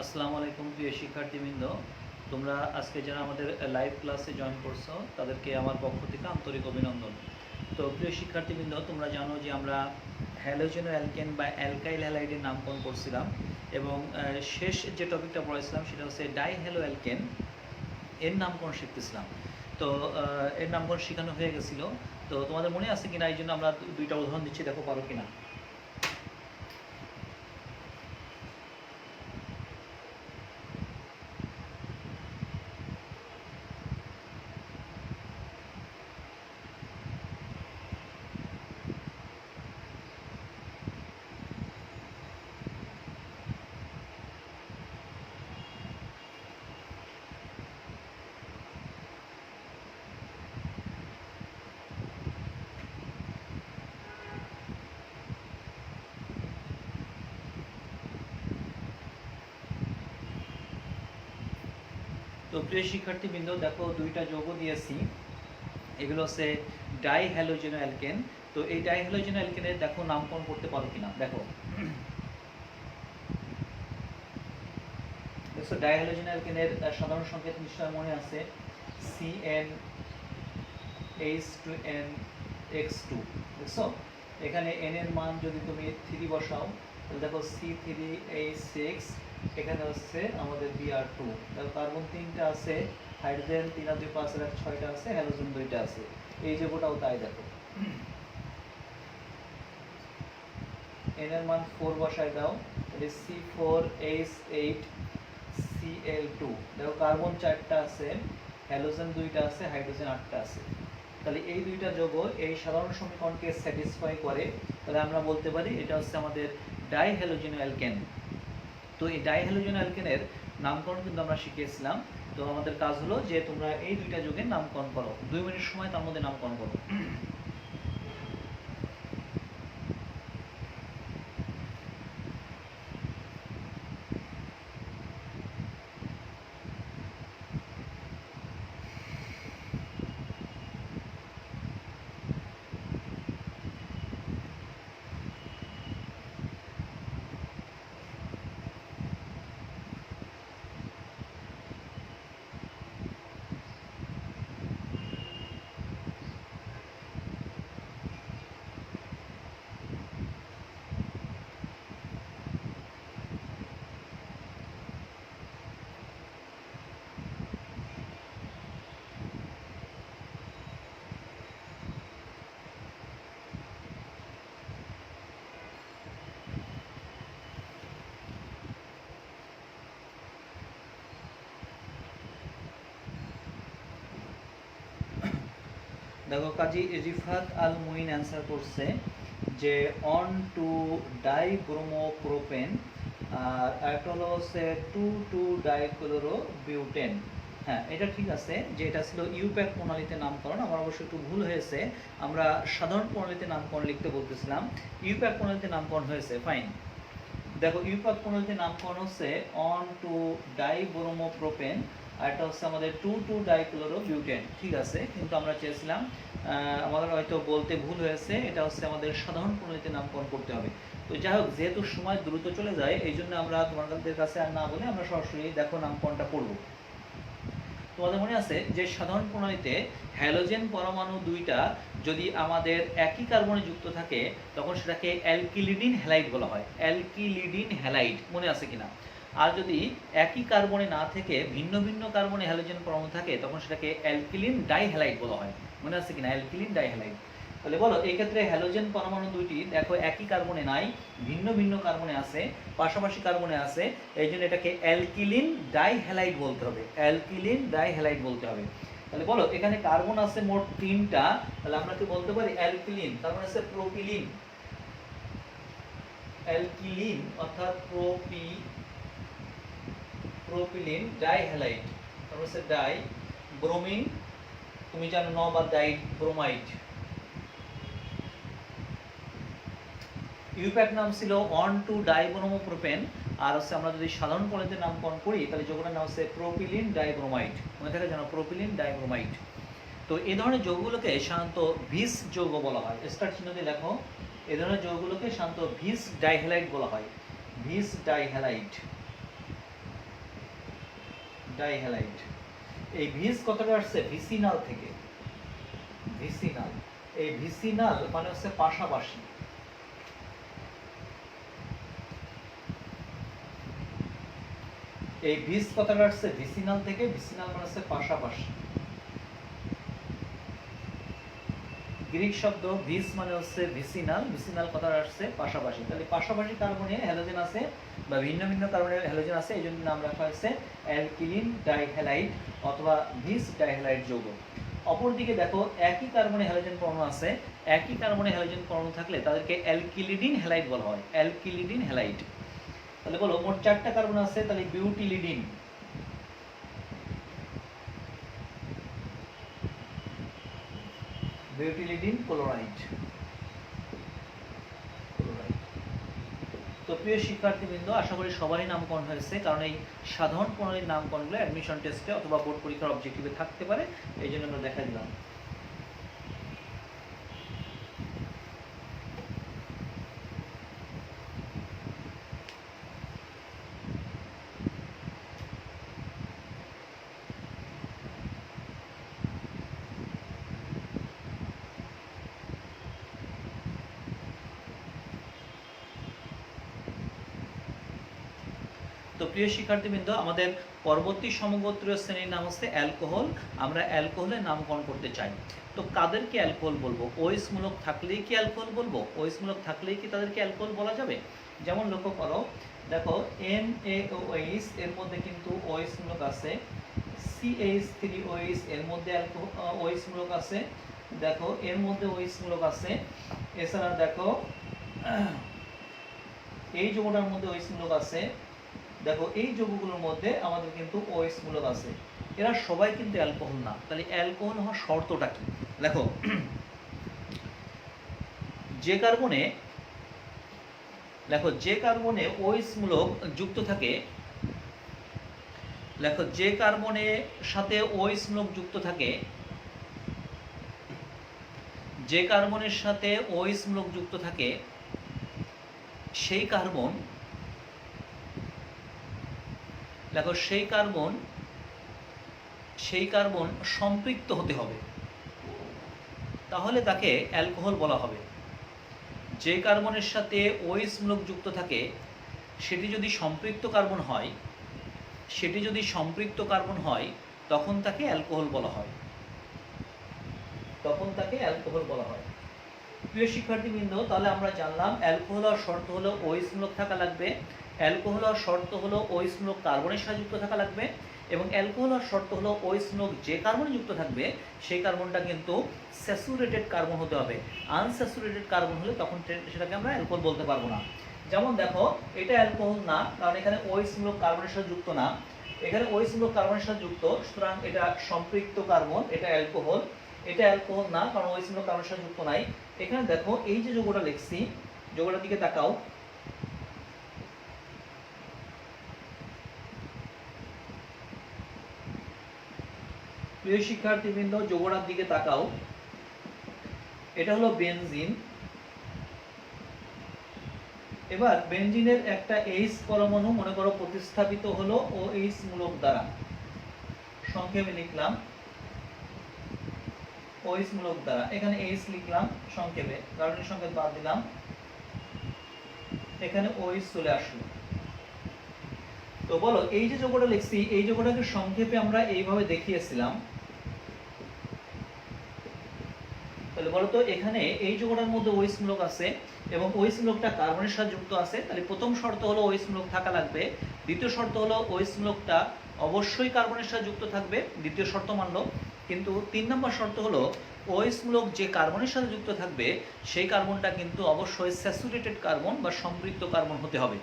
আসসালামু আলাইকুম প্রিয় শিক্ষার্থীবৃন্দ, তোমরা আজকে যারা আমাদের লাইভ ক্লাসে জয়েন করছো তাদেরকে আমার পক্ষ থেকে আন্তরিক অভিনন্দন। তো প্রিয় শিক্ষার্থীবৃন্দ, তোমরা জানো যে আমরা হ্যালোজেনো অ্যালকেন বা অ্যালকাইল হ্যালাইডের নামকরণ করছিলাম এবং শেষ যে টপিকটা পড়াইছিলাম সেটা হচ্ছে ডাইহ্যালো অ্যালকেন এর নামকরণ শিখতেছিলাম। তো এর নামকরণ শেখানো হয়ে গেছিলো। তো তোমাদের মনে আছে কিনা, এই জন্য আমরা দুইটা উদাহরণ দিচ্ছি, দেখো পারো কিনা। তো প্রিয় শিক্ষার্থীবৃন্দ, দেখো দুইটা যৌগ দিয়েছি, এগুলো হচ্ছে ডাইহ্যালোজেনো অ্যালকেন। তো এই ডাইহ্যালোজেনো অ্যালকেনের দেখো নামকরণ করতে পারো কিনা, দেখো। দেখো ডাইহ্যালোজেনো অ্যালকেনের সাধারণ সংকেত নিশ্চয় মনে আছে, CnH2n(X2) দেখছো। এখানে n এর মান যদি তুমি 3 বসাও তাহলে দেখো C3H6, এখানে হচ্ছে আমাদের Br2। দেখো কার্বন 3টা আছে, হাইড্রোজেন 3 আর 2 5 আর 6টা আছে, হ্যালোজেন 2টা আছে। এই যে গোটাও তাই দেখো। n এর মান 4 বসায় দাও, তাহলে C4H8Cl2। দেখো কার্বন 4টা আছে, হ্যালোজেন 2টা আছে, হাইড্রোজেন 8টা আছে। তাহলে এই দুইটা যৌগ এই সাধারণ সমীকরণকে স্যাটিসফাই করে। তাহলে আমরা বলতে পারি এটা হচ্ছে আমাদের ডাইহ্যালোজেনো অ্যালকেন। তো এই ডাইহ্যালোজেনো অ্যালকেনের নামকরণ কিন্তু আমরা শিখিয়েছিলাম। তো আমাদের কাজ হলো যে তোমরা এই দুইটা যৌগের নামকরণ করো, 2 মিনিট সময় তার মধ্যে নামকরণ করো। দেখো কাজী রিফাত আল মুইন অ্যান্সার করছে যে অন টু ডাইব্রোমোপ্রোপেন, আর একটা হলো হচ্ছে 2,2-ডাইক্লোরোবিউটেন। হ্যাঁ, এটা ঠিক আছে যে এটা ছিল ইউপ্যাক প্রণালীতে নামকরণ। আমার অবশ্য একটু ভুল হয়েছে, আমরা সাধারণ প্রণালীতে নামকরণ লিখতে বলতেছিলাম, ইউপ্যাক প্রণালীতে নামকরণ হয়েছে, ফাইন। দেখো ইউপ্যাক প্রণালীতে নামকরণ হচ্ছে অন টু ডাইব্রোমোপ্রোপেন, আর এটা হচ্ছে আমাদের 2,2-ডাইক্লোরোবিউটেন। ঠিক আছে, কিন্তু আমরা চেয়েছিলাম, আমাদের হয়তো বলতে ভুল হয়েছে, এটা হচ্ছে আমাদের সাধারণ প্রণালীতে নামকরণ করতে হবে। তো যাই হোক, যেহেতু সময় দ্রুত চলে যায় এই জন্য আমরা তোমাদের কাছে আর না বলে আমরা সরাসরি দেখো নামকরণটা করব। তোমাদের মনে আছে যে সাধারণ প্রণালীতে হ্যালোজেন পরমাণু দুইটা যদি আমাদের একই কার্বনে যুক্ত থাকে তখন সেটাকে অ্যালকিলিডিন হ্যালাইড বলা হয়, অ্যালকিলিডিন হ্যালাইড, মনে আছে কিনা। আর যদি একই কার্বনে না থেকে ভিন্ন ভিন্ন কার্বনে হ্যালোজেন পরমাণু থাকে তখন সেটাকে অ্যালকিলিন ডাইহ্যালাইড বলা হয়, মনে আছে কিনা, অ্যালকিলিন ডাইহ্যালাইড। তাহলে বলো এই ক্ষেত্রে হ্যালোজেন পরমাণু দুইটি দেখো একই কার্বনে নাই, ভিন্ন ভিন্ন কার্বনে আছে, পাশাপাশি কার্বনে আছে, এই জন্য এটাকে অ্যালকিলিন ডাইহ্যালাইড বলতে হবে, অ্যালকিলিন ডাইহ্যালাইড বলতে হবে। তাহলে বলো এখানে কার্বন আছে মোট 3টা, তাহলে আমরা কি বলতে পারি অ্যালকিলিন, তার মানে আছে প্রোপিলিন, অ্যালকিলিন অর্থাৎ প্রোপিলিন ডাইহ্যালাইড, তারপর হচ্ছে ডাই ব্রোমিন, তুমি জানো ন বা ডাই ব্রোমাইড। ইউপ্যাক নাম ছিল অন টু ডাইব্রোমোপ্রোপেন, আর হচ্ছে আমরা যদি সাধারণ প্রণালীতে নামকরণ করি তাহলে যৌগটার নাম হচ্ছে প্রোপিলিন ডাইব্রোমাইড, মনে থাকে যেন, প্রোপিলিন ডাইব্রোমাইড। তো এই ধরনের যৌগগুলোকে সাধারণত ভিস যৌগ বলা হয়, স্টার চিহ্ন দিয়ে লেখো। এই ধরনের যৌগগুলোকে সাধারণত ভিস ডাইহ্যালাইড বলা হয়, ভিস ডাইহ্যালাইড। ডাইহ্যালাইড। এই ভিস কথাটা আসছে ভিসিনাল থেকে, ভিসিনাল। এই ভিসিনাল মানে হচ্ছে পাশাপাশি। এই ভিস কথাটা আসছে ভিসিনাল থেকে, ভিসিনাল মানে হচ্ছে পাশাপাশি। গ্রিক শব্দ ভিস মানে হচ্ছে ভিসিনাল, ভিসিনাল কথাটা আসছে পাশাপাশি। তাহলে পাশাপাশি কার্বনে হ্যালোজেন আছে বা ভিন্ন ভিন্ন কার্বনে হ্যালোজেন আছে, এই জন্য নাম রাখা হয়েছে অ্যালকিলিন ডাইহ্যালাইড অথবা ভিস ডাইহ্যালাইড যৌগ। অপরদিকে দেখো একই কার্বনে হ্যালোজেন পরমাণু আছে, একই কার্বনে হ্যালোজেন পরমাণু থাকলে তাদেরকে অ্যালকিলিডিন হ্যালাইড বলা হয়, অ্যালকিলিডিন হ্যালাইড। তাহলে বলো মোট 4টা কার্বন আছে, তাহলে বিউটিলিডিন, বিউটিলিডিন ক্লোরাইড। তো প্রিয় শিক্ষার্থীবৃন্দ, আশা করি সবারই নামকরণ হয়েছে, কারণ এই সাধারণ প্রণালীর নামকরণগুলো অ্যাডমিশন টেস্টে অথবা বোর্ড পরীক্ষার অবজেক্টিভে থাকতে পারে, এই জন্য আমরা দেখা দিলাম। তো প্রিয় শিক্ষার্থীবৃন্দ, আমাদের পরবর্তী সমগোত্রীয় শ্রেণীর নাম হচ্ছে অ্যালকোহল। আমরা অ্যালকোহলের নামকরণ করতে চাই। তো কাদেরকে অ্যালকোহল বলবো? ওএইচ মূলক থাকলেই কি অ্যালকোহল বলবো? ওএইচ মূলক থাকলেই কি তাদেরকে অ্যালকোহল বলা যাবে? যেমন লক্ষ্য করো, দেখো NaOH এর মধ্যে কিন্তু ওএইচ মূলক আছে, CH3OH এর মধ্যে ওএইচ মূলক আছে, দেখো এর মধ্যে ওএইচ মূলক আছে। এছাড়া দেখো এই যৌগটার মধ্যে ওএইচ মূলক আছে, দেখো এই যৌগগুলোর মধ্যে আমাদের কিন্তু OH মূলক আছে। এরা সবাই কিন্তু অ্যালকোহল না। তাহলে অ্যালকোহল হওয়ার শর্তটা কি? দেখো যে কার্বনে, দেখো যে কার্বনে OH মূলক যুক্ত থাকে, দেখো যে কার্বনের সাথে OH মূলক যুক্ত থাকে, যে কার্বনের সাথে OH মূলক যুক্ত থাকে সেই কার্বন, দেখো সেই কার্বন সম্পৃক্ত হতে হবে, তাহলে তাকে অ্যালকোহল বলা হবে। যে কার্বনের সাথে OH মূলক যুক্ত থাকে সেটি যদি সম্পৃক্ত কার্বন হয়, তখন তাকে অ্যালকোহল বলা হয়, প্রিয় শিক্ষার্থীবৃন্দ, তাহলে আমরা জানলাম অ্যালকোহল হওয়ার শর্ত হলো OH মূলক থাকা লাগবে, অ্যালকোহল হওয়ার শর্ত হলো OH মূলক কার্বনের সাথে যুক্ত থাকা লাগবে, এবং অ্যালকোহল হওয়ার শর্ত হলো OH মূলক যে কার্বনে যুক্ত থাকবে সেই কার্বনটা কিন্তু স্যাচুরেটেড কার্বন হতে হবে। আনস্যাচুরেটেড কার্বন হলে তখন সেটাকে আমরা অ্যালকোহল বলতে পারবো না। যেমন দেখো এটা অ্যালকোহল না, কারণ এখানে OH মূলক কার্বনের সাথে যুক্ত না, এখানে OH মূলক কার্বনের সাথে যুক্ত, সুতরাং এটা সম্পৃক্ত কার্বন, এটা অ্যালকোহল। এটা অ্যালকোহল না, কারণ OH মূলক কার্বনের সাথে যুক্ত নাই। এখানে দেখো এই যে যৌগটা লিখছি, যৌগটার দিকে তাকাও, প্রিয় শিক্ষার্থীবৃন্দ যৌগটার দিকে তাকাও, এটা হলো বেনজিন। এবার বেনজিনের একটা H পরমাণু মনে করো প্রতিস্থাপিত হলো OH মূলক দ্বারা, সংক্ষেপে লিখলাম OH মূলক দ্বারা, এখানে H লিখলাম সংক্ষেপে, গাঠনিক সংকেত বাদ দিলাম, এখানে OH চলে আসলো। তো বলো এই যে যৌগটা লিখছি, এই যৌগটাকে সংক্ষেপে আমরা এইভাবে দেখিয়েছিলাম। তাহলে বলতো এখানে এই যৌগটার মধ্যে OH মূলক আছে এবং OH মূলকটা কার্বনের সাথে যুক্ত আছে, তাহলে প্রথম শর্ত হলো OH মূলক থাকা লাগবে, দ্বিতীয় শর্ত হলো OH মূলকটা অবশ্যই কার্বনের সাথে যুক্ত থাকবে, দ্বিতীয় শর্ত মানলো। কিন্তু 3 নম্বর শর্ত হলো OH মূলক যে কার্বনের সাথে যুক্ত থাকবে সেই কার্বনটা কিন্তু অবশ্যই স্যাচুরেটেড কার্বন বা সম্পৃক্ত কার্বন হতে হবে।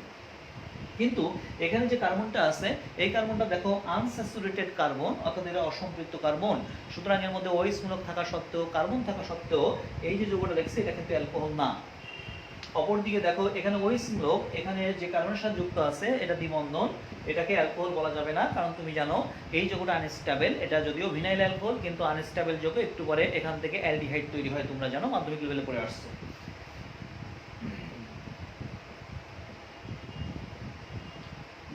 কিন্তু এখানে যে কার্বনটা আছে এই কার্বনটা দেখো আনস্যাচুরেটেড কার্বন, অর্থাৎ এটা অসম্পৃক্ত কার্বন। সুতরাং এর মধ্যে OH মূলক থাকা সত্ত্বেও, কার্বন থাকা সত্ত্বেও এই যে যৌগটা দেখছি এটা কিন্তু অ্যালকোহল না। অপরদিকে দেখো এখানে OH মূলক, এখানে যে কার্বনের সাথে যুক্ত আছে এটা দ্বিবন্ধন, এটাকে অ্যালকোহল বলা যাবে না, কারণ তুমি জানো এই যৌগটা আনস্টেবল। এটা যদিও ভিনাইল অ্যালকোহল, কিন্তু আনস্টেবল যৌগ, একটু পরে এখান থেকে অ্যালডিহাইড তৈরি হয়, তোমরা জানো, মাধ্যমিক লেভেলে পড়ে আসছো।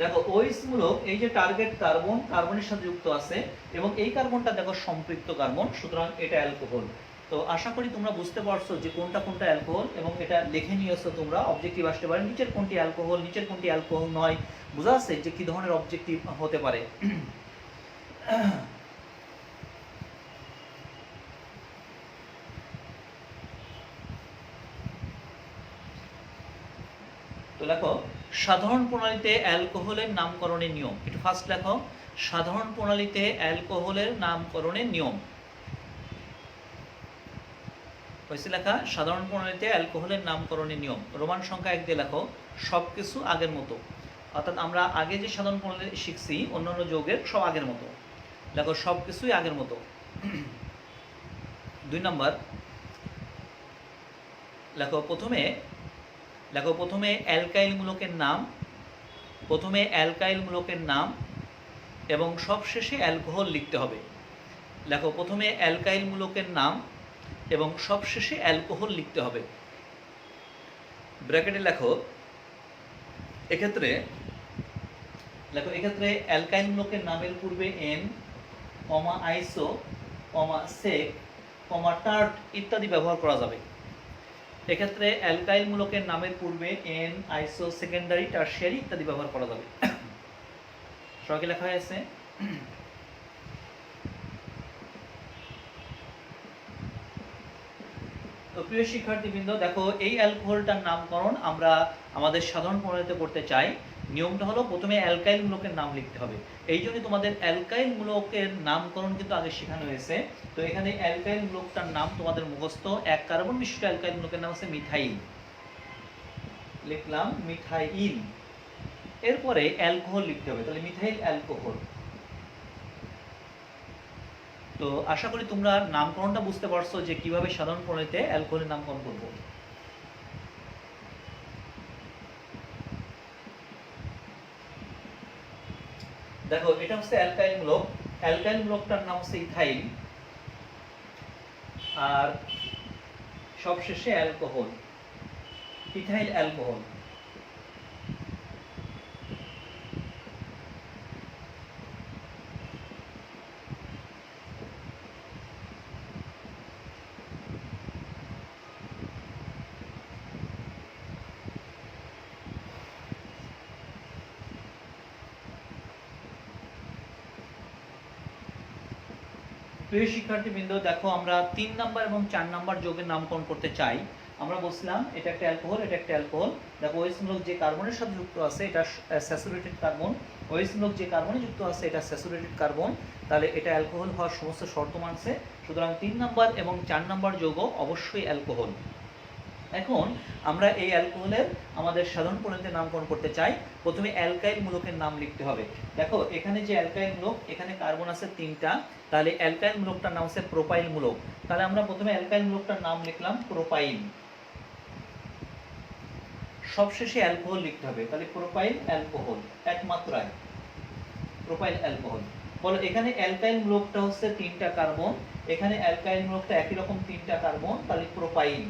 দেখো ওইস মূলক এই যে টার্গেট কার্বন কার্বনের সাথে যুক্ত আছে এবং এই কার্বনটা দেখো সম্পৃক্ত কার্বন, সুতরাং এটা অ্যালকোহল। তো আশা করি তোমরা বুঝতে পারছো যে কোনটা কোনটা অ্যালকোহল এবং এটা লিখে নিয়েছো তোমরা। অবজেক্টিভ আসতে পারে নিচের কোনটি অ্যালকোহল, নিচের কোনটি অ্যালকোহল নয়, বোঝা যাচ্ছে যে কি ধরনের অবজেক্টিভ হতে পারে। তো লেখো সাধারণ প্রণালীতে অ্যালকোহলের নামকরণের নিয়ম। একটু ফার্স্ট লেখো সাধারণ প্রণালীতে অ্যালকোহলের নামকরণের নিয়ম। হয়েছে লেখা সাধারণ প্রণালীতে অ্যালকোহলের নামকরণের নিয়ম। রোমান সংখ্যা 1 দিয়ে লেখো সবকিছু আগের মতো, অর্থাৎ আমরা আগে যে সাধারণ প্রণালী শিখছি অন্যান্য যৌগের সব আগের মতো। লেখো সবকিছুই আগের মতো। 2 নম্বর লেখো প্রথমে অ্যালকাইল মূলকের নাম, প্রথমে অ্যালকাইল মূলকের নাম এবং সবশেষে অ্যালকোহল লিখতে হবে। লেখো প্রথমে অ্যালকাইল মূলকের নাম এবং সবশেষে অ্যালকোহল লিখতে হবে। ব্র্যাকেটে লেখো এক্ষেত্রে অ্যালকাইল মূলকের নামের পূর্বে এন, আইসো, সেক, টার্ট ইত্যাদি ব্যবহার করা যাবে। এক্ষেত্রে অ্যালকাইল মূলকের নামের পূর্বে এন, আইসো, সেকেন্ডারি, টারশিয়ারি ইত্যাদি ব্যবহার করা যাবে। সবাইকে লেখা হয়েছে। তো প্রিয় শিক্ষার্থীবৃন্দ দেখো এই অ্যালকোহলটার নামকরণ আমরা আমাদের সাধারণ প্রণালীতে করতে চাই। নিয়মটা হলো প্রথমে অ্যালকাইল মূলকের নাম লিখতে হবে। এই জন্য তোমাদের অ্যালকাইল মূলকের নামকরণ কিন্তু আগে শেখানো হয়েছে। তো এখানে অ্যালকাইল মূলকটার নাম তোমাদের মুখস্থ। 1 কার্বন বিশিষ্ট অ্যালকাইল মূলকের নাম হচ্ছে মিথাইল, লিখলাম মিথাইল। এরপরে অ্যালকোহল লিখতে হবে, তাহলে মিথাইল অ্যালকোহল। তো আশা করি তোমরা নামকরণটা বুঝতে পারছো যে কিভাবে সাধারণ প্রণালীতে অ্যালকোহলের নামকরণ করব। দেখো এটা হচ্ছে অ্যালকাইল মূলক, অ্যালকাইল মূলকটার নাম হচ্ছে ইথাইল আর সবশেষে অ্যালকোহল, ইথাইল অ্যালকোহল। প্রিয় শিক্ষার্থীবৃন্দ দেখো আমরা 3 নাম্বার এবং 4 নাম্বার যৌগের নামকরণ করতে চাই। আমরা বলছিলাম এটা একটা অ্যালকোহল, এটা একটা অ্যালকোহল। দেখো OH মূলক যে কার্বনের সাথে যুক্ত আছে এটা স্যাচুরেটেড কার্বন, OH মূলক যে কার্বনে যুক্ত আছে এটা স্যাচুরেটেড কার্বন, তাহলে এটা অ্যালকোহল হওয়ার সমস্ত শর্ত মানছে। সুতরাং 3 নাম্বার এবং 4 নাম্বার যৌগ অবশ্যই অ্যালকোহল। এখন আমরা এই অ্যালকোহলের আমাদের সাধারণ প্রণালীতে নামকরণ করতে চাই। প্রথমে অ্যালকাইল মূলকের নাম লিখতে হবে। দেখো এখানে যে অ্যালকাইল মূলক, এখানে কার্বন আছে 3টা, তাহলে অ্যালকাইল মূলকটার নাম হচ্ছে প্রোপাইল মূলক। তাহলে আমরা প্রথমে অ্যালকাইল মূলকটার নাম লিখলাম প্রোপাইল, সবশেষে অ্যালকোহল লিখতে হবে, তাহলে প্রোপাইল অ্যালকোহল, একমাত্রায় প্রোপাইল অ্যালকোহল। বলো এখানে অ্যালকাইল মূলকটা হচ্ছে 3টা কার্বন, এখানে অ্যালকাইল মূলকটা একই রকম 3টা কার্বন, তাহলে প্রোপাইল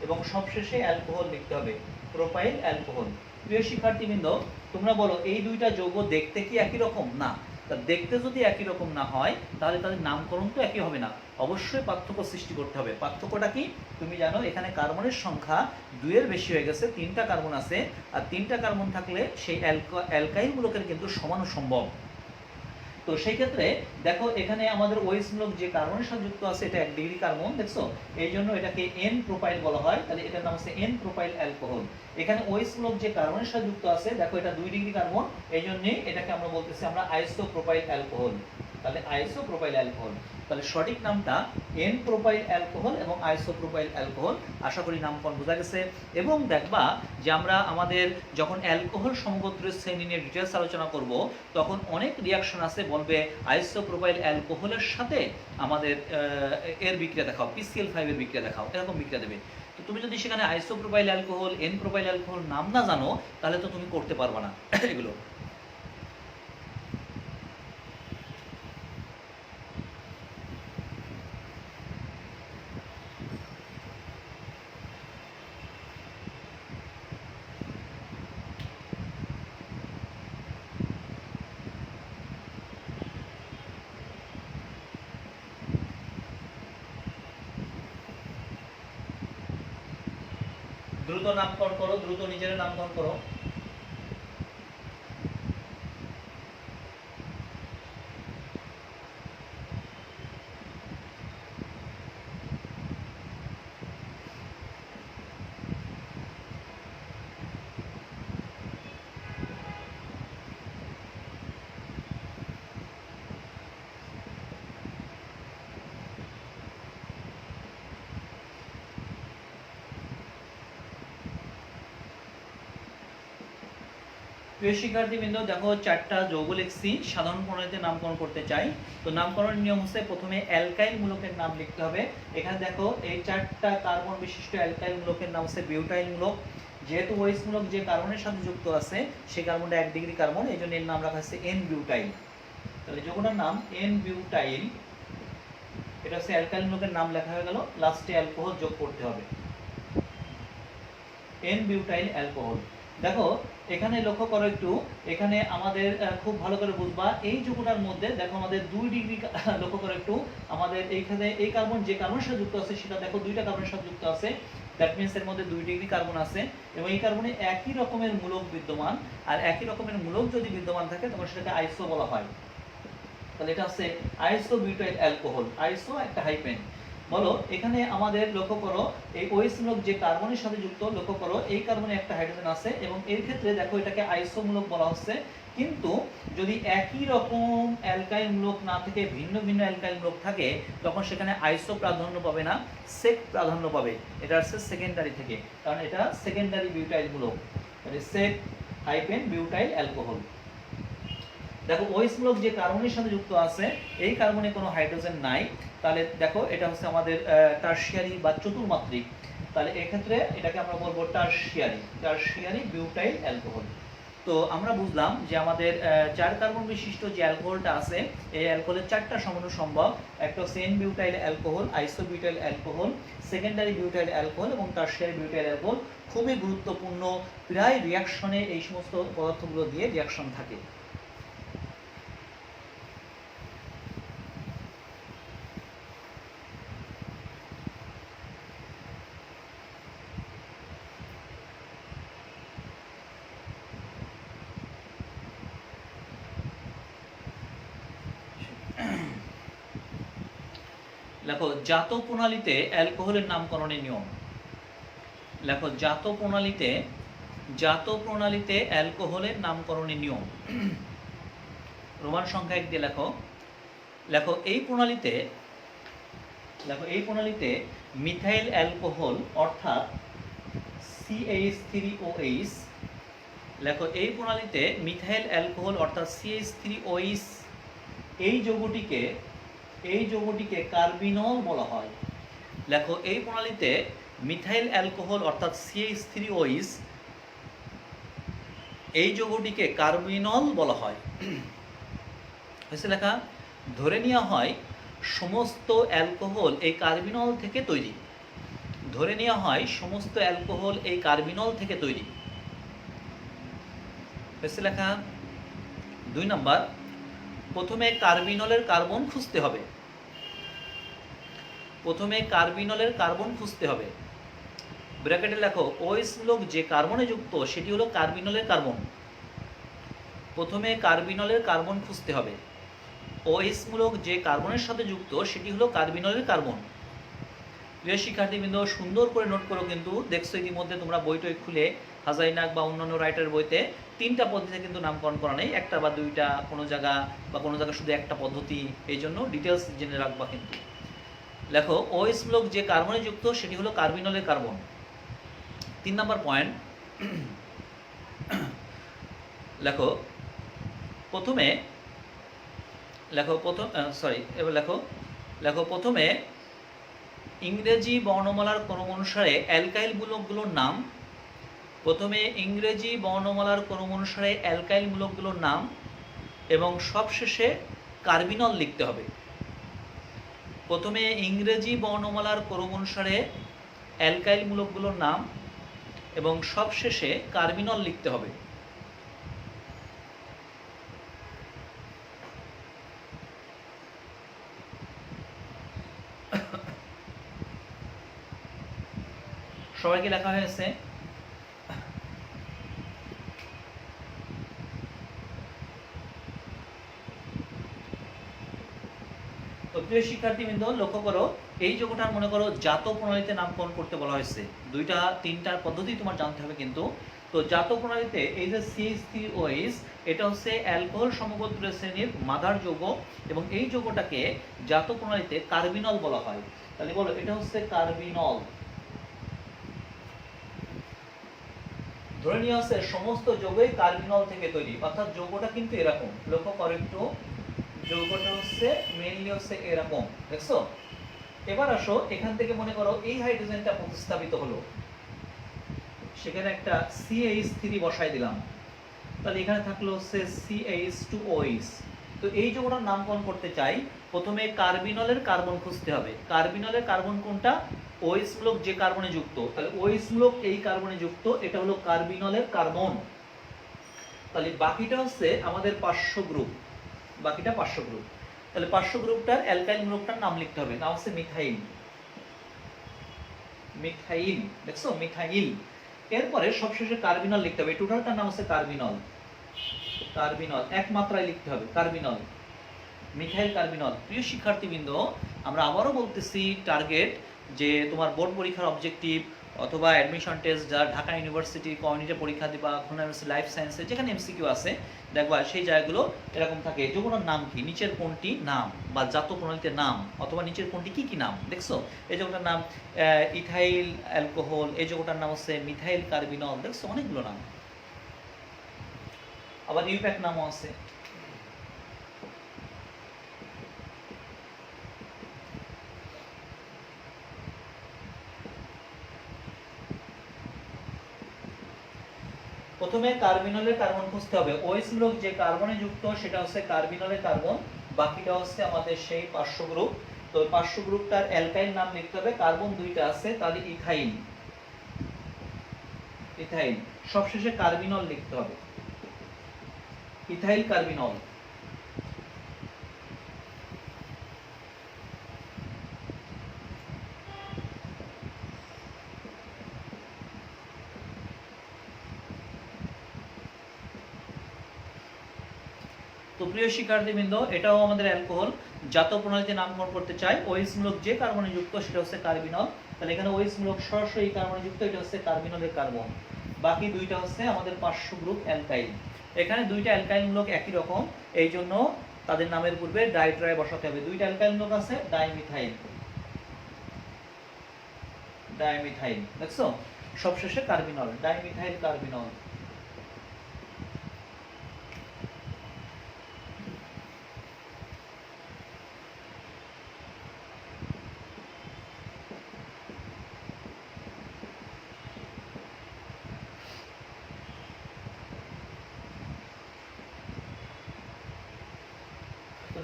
এবং সবশেষে অ্যালকোহল লিখতে হবে, প্রোপাইল অ্যালকোহল। প্রিয় শিক্ষার্থীবৃন্দ তোমরা বলো এই দুইটা যৌগ দেখতে কি একই রকম? না। তা দেখতে যদি একই রকম না হয় তাহলে তাদের নামকরণ তো একই হবে না, অবশ্যই পার্থক্য সৃষ্টি করতে হবে। পার্থক্যটা কি তুমি জানো? এখানে কার্বনের সংখ্যা 2 এর বেশি হয়ে গেছে, 3টা কার্বন আছে, আর 3টা কার্বন থাকলে সেই অ্যালকাইল মূলকের কিন্তু সমানো সম্ভব। তো সেই ক্ষেত্রে দেখো এখানে আমাদের OH মূলক যে কার্বনের সাথে যুক্ত আছে এটা 1 ডিগ্রি কার্বন, দেখছো? এই জন্য এটাকে N প্রোপাইল বলা হয়, তাহলে এটার নাম হচ্ছে N প্রোপাইল অ্যালকোহল। এখানে OH মূলক যে কার্বনের সাথে যুক্ত আছে দেখো এটা 2 ডিগ্রি কার্বন, এই জন্য এটাকে আমরা বলতেছি আমরা আইসোপ্রোপাইল অ্যালকোহল, তাহলে আইসোপ্রোপাইল অ্যালকোহল। তাহলে সঠিক নামটা N প্রোপাইল অ্যালকোহল এবং আইসোপ্রোপাইল অ্যালকোহল। আশা করি নামকরণ বোঝা গেছে। এবং দেখবা যে আমরা আমাদের যখন অ্যালকোহল সমগোত্রের শ্রেণী নিয়ে ডিটেলস আলোচনা করব তখন অনেক রিয়াকশন আছে, বলবে আইসোপ্রোপাইল অ্যালকোহলের সাথে আমাদের এর বিক্রিয়া দেখাও, PCl5 এর বিক্রিয়া দেখাও, এরকম বিক্রিয়া দেবে। তো তুমি যদি সেখানে isopropyl alcohol, N propyl alcohol নাম না জানো তাহলে তো তুমি করতে পারবে না এগুলো। দ্রুত নামকরণ করো, দ্রুত নিজের নামকরণ করো। প্রিয় শিক্ষার্থীবৃন্দ, দেখো 4টা যৌগ লিখছি, সাধারণ প্রণালীতে নামকরণ করতে চাই। তো নামকরণের নিয়ম হচ্ছে প্রথমে অ্যালকাইল মূলকের নাম লিখতে হবে। এখানে দেখো এই 4টা কার্বন বিশিষ্ট অ্যালকাইল মূলকের নাম হচ্ছে বিউটাইল মূলক। যেহেতু ওএইচ মূলক যে কার্বনের সাথে যুক্ত আছে সেই কার্বনটা 1 ডিগ্রি কার্বন, এই জন্য এর নাম রাখা হচ্ছে এন বিউটাইল। তাহলে যৌগটার নাম এন বিউটাইল, এটা হচ্ছে অ্যালকাইল মূলকের নাম লেখা হয়ে গেল, লাস্টে অ্যালকোহল যোগ করতে হবে, এন বিউটাইল অ্যালকোহল। দেখো এখানে লক্ষ্য করো একটু, এখানে আমাদের খুব ভালো করে বুঝবা এই যৌগটার মধ্যে দেখো আমাদের 2 ডিগ্রি লক্ষ্য করো একটু, আমাদের এইখানে এই কার্বন যে কার্বনের সাথে যুক্ত আছে সেটা দেখো 2টা কার্বনের সাথে যুক্ত আছে, দ্যাট মিন্স এর মধ্যে 2 ডিগ্রি কার্বন আছে এবং এই কার্বনে একই রকমের মূলক বিদ্যমান। আর একই রকমের মূলক যদি বিদ্যমান থাকে তখন সেটাকে আইসো বলা হয়। তাহলে এটা হচ্ছে আইসো বিউটাইল অ্যালকোহল, আইসো একটা হাইপেন। বলো এখানে আমাদের লক্ষ্য করো এই OH মূলক যে কার্বনের সাথে যুক্ত, লক্ষ্য করো এই কার্বনে একটা হাইড্রোজেন আছে এবং এর ক্ষেত্রে দেখো এটাকে আইসো মূলক বলা হচ্ছে। কিন্তু যদি একই রকম অ্যালকাইল মূলক না থেকে ভিন্ন ভিন্ন অ্যালকাইল মূলক থাকে তখন সেখানে আইসো প্রাধান্য পাবে না, সেক প্রাধান্য পাবে। এটা হচ্ছে সেকেন্ডারি থেকে, কারণ এটা সেকেন্ডারি বিউটাইল মূলক, মানে সেক হাইপেন বিউটাইল অ্যালকোহল। দেখো OH মূলক যে কার্বনের সাথে যুক্ত আছে এই কার্বনে কোনো হাইড্রোজেন নাই, তাহলে দেখো এটা হচ্ছে আমাদের টারশিয়ারি বা চতুর্মাত্রিক। তাহলে এক্ষেত্রে এটাকে আমরা বলবো টারশিয়ারি বিউটাইল অ্যালকোহল। তো আমরা বুঝলাম যে আমাদের 4 কার্বন বিশিষ্ট যে অ্যালকোহলটা আছে এই অ্যালকোহলের 4টা সমন্বয় সম্ভব। একটা হচ্ছে এন বিউটাইল অ্যালকোহল, আইসো butyl alcohol, secondary butyl alcohol এবং টারশিয়ারি বিউটাইল অ্যালকোহল। খুবই গুরুত্বপূর্ণ, প্রায় রিয়াকশনে এই সমস্ত পদার্থগুলো দিয়ে রিয়াকশন থাকে। লেখো জাত প্রণালীতে অ্যালকোহলের নামকরণের নিয়ম। লেখো জাত প্রণালীতে অ্যালকোহলের নামকরণের নিয়ম। রোমান সংখ্যা 1 দিয়ে লেখো এই প্রণালীতে মিথাইল অ্যালকোহল অর্থাৎ CH3OH, লেখো এই প্রণালীতে মিথাইল অ্যালকোহল অর্থাৎ CH3OH এই যৌগটিকে কার্বিনল বলা হয়। লেখো এই প্রণালীতে মিথাইল অ্যালকোহল অর্থাৎ CH3OH এই যৌগটিকে কার্বিনল বলা হয়। হয়েছে লেখা? ধরে নেওয়া হয় সমস্ত অ্যালকোহল এই কার্বিনল থেকে তৈরি। ধরে নেওয়া হয় সমস্ত অ্যালকোহল এই কার্বিনল থেকে তৈরি। হয়েছে লেখা? 2 নাম্বার, প্রথমে কার্বিনলের কার্বন খুঁজতে হবে। ব্র্যাকেটে লেখো OH মূলক যে কার্বনে যুক্ত সেটি হলো কার্বিনলের কার্বন। প্রথমে কার্বিনলের কার্বন খুঁজতে হবে। OH মূলক যে কার্বনের সাথে যুক্ত সেটি হলো কার্বিনলের কার্বন। প্রিয় শিক্ষার্থীবৃন্দ, সুন্দর করে নোট করো, কিন্তু দেখছো ইতিমধ্যে তোমরা বইটই খুলে হাজাইনাক বা অন্যান্য রাইটার বইতে 3টা পদ্ধতিতে কিন্তু নামকরণ করা নেই, একটা বা 2টা, কোনো জায়গা শুধু একটা পদ্ধতি, এই জন্য ডিটেলস জেনে রাখবা। কিন্তু লেখো OH মূলক যে কার্বনে যুক্ত সেটি হলো কার্বিনলের কার্বন। 3 নম্বর পয়েন্ট, লেখো প্রথমে ইংরেজি বর্ণমালার ক্রম অনুসারে অ্যালকাইল মূলকগুলোর নাম। এবং সবশেষে কার্বিনল লিখতে হবে। প্রথমে ইংরেজি বর্ণমালার ক্রম অনুসারে অ্যালকাইল মূলকগুলোর নাম এবং সবশেষে কার্বিনল লিখতে হবে। সবাইকে লেখা হয়েছে? তো প্রিয় শিক্ষার্থীবৃন্দ লক্ষ্য করো, এই যৌগটার মনে করো জাত প্রণালীতে নামকরণ করতে বলা হয়েছে। দুইটা তিনটার পদ্ধতি তোমার জানতে হবে কিন্তু। তো জাত প্রণালীতে এই যে CH3OH এটা হচ্ছে অ্যালকোহল সমগোত্র শ্রেণীর মাদার যৌগ, এবং এই যৌগটাকে জাত প্রণালীতে কার্বিনল বলা হয়। তাহলে বলো এটা হচ্ছে কার্বিনল। ধরে নিয়ে আসছে সমস্ত যৌগই কার্বিনল থেকে তৈরি, অর্থাৎ যৌগটা কিন্তু এরকম। লক্ষ্য করো একটু, যৌগটা হচ্ছে মেইনলি হচ্ছে এরকম, দেখছো? এবার আসো, এখান থেকে মনে করো এই হাইড্রোজেনটা প্রতিস্থাপিত হলো, সেখানে একটা CH3 বসাই দিলাম, তাহলে এখানে থাকলো হচ্ছে CH2OH। তো এই যৌগটার নামকরণ করতে চাই, প্রথমে কার্বিনলের কার্বন খুঁজতে হবে। কার্বিনলের কার্বন কোনটা? OH মূলক যে কার্বনে যুক্ত, তাহলে OH মূলক এই কার্বনে যুক্ত, এটা হলো কার্বিনলের কার্বন। তাহলে বাকিটা হচ্ছে আমাদের পার্শ্ব গ্রুপ, বাকিটা পার্শ্ব গ্রুপ। তাহলে পার্শ্ব গ্রুপটার অ্যালকাইল মূলকটার নাম লিখতে হবে, নাম হচ্ছে মিথাইল। মিথাইল, দেখছো? মিথাইল। এরপরে সবশেষে কার্বিনল লিখতে হবে, টোটালটার নাম হচ্ছে কার্বিনল। কার্বিনল এক মাত্রায় লিখতে হবে, কার্বিনল, মিথাইল কার্বিনল। প্রিয় শিক্ষার্থীবৃন্দ, আমরা আবারও বলতেছি, টার্গেট যে তোমার বোর্ড পরীক্ষার অবজেক্টিভ অথবা অ্যাডমিশন টেস্ট, যারা ঢাকা ইউনিভার্সিটি কমিউনিটি পরীক্ষা দিবা, খুলনা ইউনিভার্সিটি লাইফ সায়েন্সে যেখানে MCQ আছে, দেখবা সেই জায়গাগুলো এরকম থাকে। যৌগটার নাম কি, নিচের কোনটি নাম, বা জাত প্রণালীতে নাম, অথবা নিচের কোনটি কি কি নাম, দেখছো? এই যৌগটার নাম ইথাইল অ্যালকোহল, এই যৌগটার নাম হচ্ছে মিথাইল কার্বিনল, দেখছো? অনেকগুলো নাম। আবার ইউপ্যাক নামও আছে। প্রথমে কার্বিনলের কার্বন খুঁজতে হবে। OH মূলক যে কার্বনে যুক্ত সেটা হচ্ছে কার্বিনলের কার্বন, বাকিটা হচ্ছে আমাদের সেই পার্শ্ব গ্রুপ। তো পার্শ্ব গ্রুপটার অ্যালকাইল নাম লিখতে হবে, কার্বন দুইটা আছে, তাহলে ইথাইল। ইথাইল। সবশেষে কার্বিনল লিখতে হবে, ইথাইল কার্বিনল। তো প্রিয় শিক্ষার্থীবৃন্দ, এটাও আমাদের অ্যালকোহল, জাত প্রণালীতে নামকরণ করতে চাই। OH মূলক যে কার্বনে যুক্ত সেটা হচ্ছে কার্বিনল, তাহলে এখানে OH মূলক সরাসরি কার্বনে যুক্ত, এটা হচ্ছে কার্বিনলের কার্বন। বাকি দুইটা হচ্ছে আমাদের পার্শ্ব গ্রুপ অ্যালকাইল। এখানে দুইটা অ্যালকাইল মূলক একই রকম, এই জন্য তাদের নামের পূর্বে ডাই ট্রাই বসাতে হবে। দুইটা অ্যালকাইল মূলক আছে, ডাইমিথাইল, ডাইমিথাইল, দেখছো? সবশেষে কার্বিনল, ডাইমিথাইল কার্বিনল।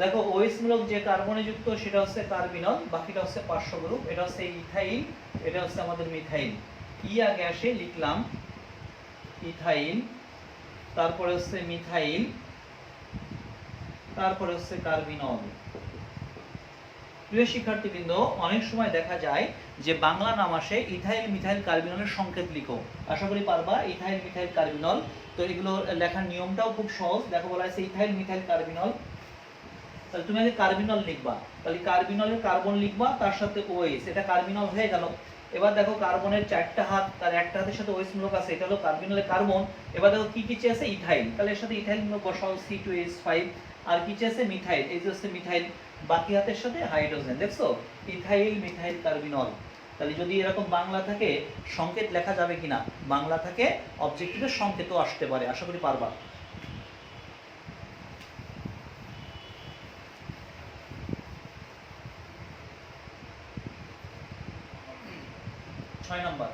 দেখো, OH মূলক যে কার্বনে যুক্ত সেটা হচ্ছে কার্বিনল, বাকিটা হচ্ছে পার্শ্ব গ্রুপ। এটা হচ্ছে ইথাইল, এটা হচ্ছে আমাদের মিথাইল। ই আগে আসে, লিখলাম ইথাইল, তারপরে হচ্ছে মিথাইল, তারপরে হচ্ছে কার্বিনল। প্রিয় শিক্ষার্থীবৃন্দ, অনেক সময় দেখা যায় যে বাংলা নাম আসে ইথাইল মিথাইল কার্বিনলের সংকেত লিখো। আশা করি পারবা, ইথাইল মিথাইল কার্বিনল। তো এগুলো লেখার নিয়মটাও খুব সহজ। দেখো, বলা আছে ইথাইল মিথাইল কার্বিনল, তাহলে তুমি আগে কার্বিনল লিখবা, তাহলে কার্বিনলের কার্বন লিখবা, তার সাথে OH, এটা কার্বিনল হয়ে গেল। এবার দেখো, কার্বনের চারটা হাত, তার একটা হাতের সাথে OH মূলক আছে, এটা হলো কার্বিনলের কার্বন। এবার দেখো কি কি চেয়েছে, ইথাইল, তাহলে এর সাথে ইথাইল মূলক বসাও, C2H5। আর কি চেয়েছে, মিথাইল, এই যে হচ্ছে মিথাইল, বাকি হাতের সাথে হাইড্রোজেন, দেখছো? Ethyl methyl carbinol. তাহলে যদি এরকম বাংলা থাকে সংকেত লেখা যাবে কিনা, বাংলা থাকে অবজেক্টিভের সংকেতও আসতে পারে, আশা করি পারবা। 6 নাম্বার।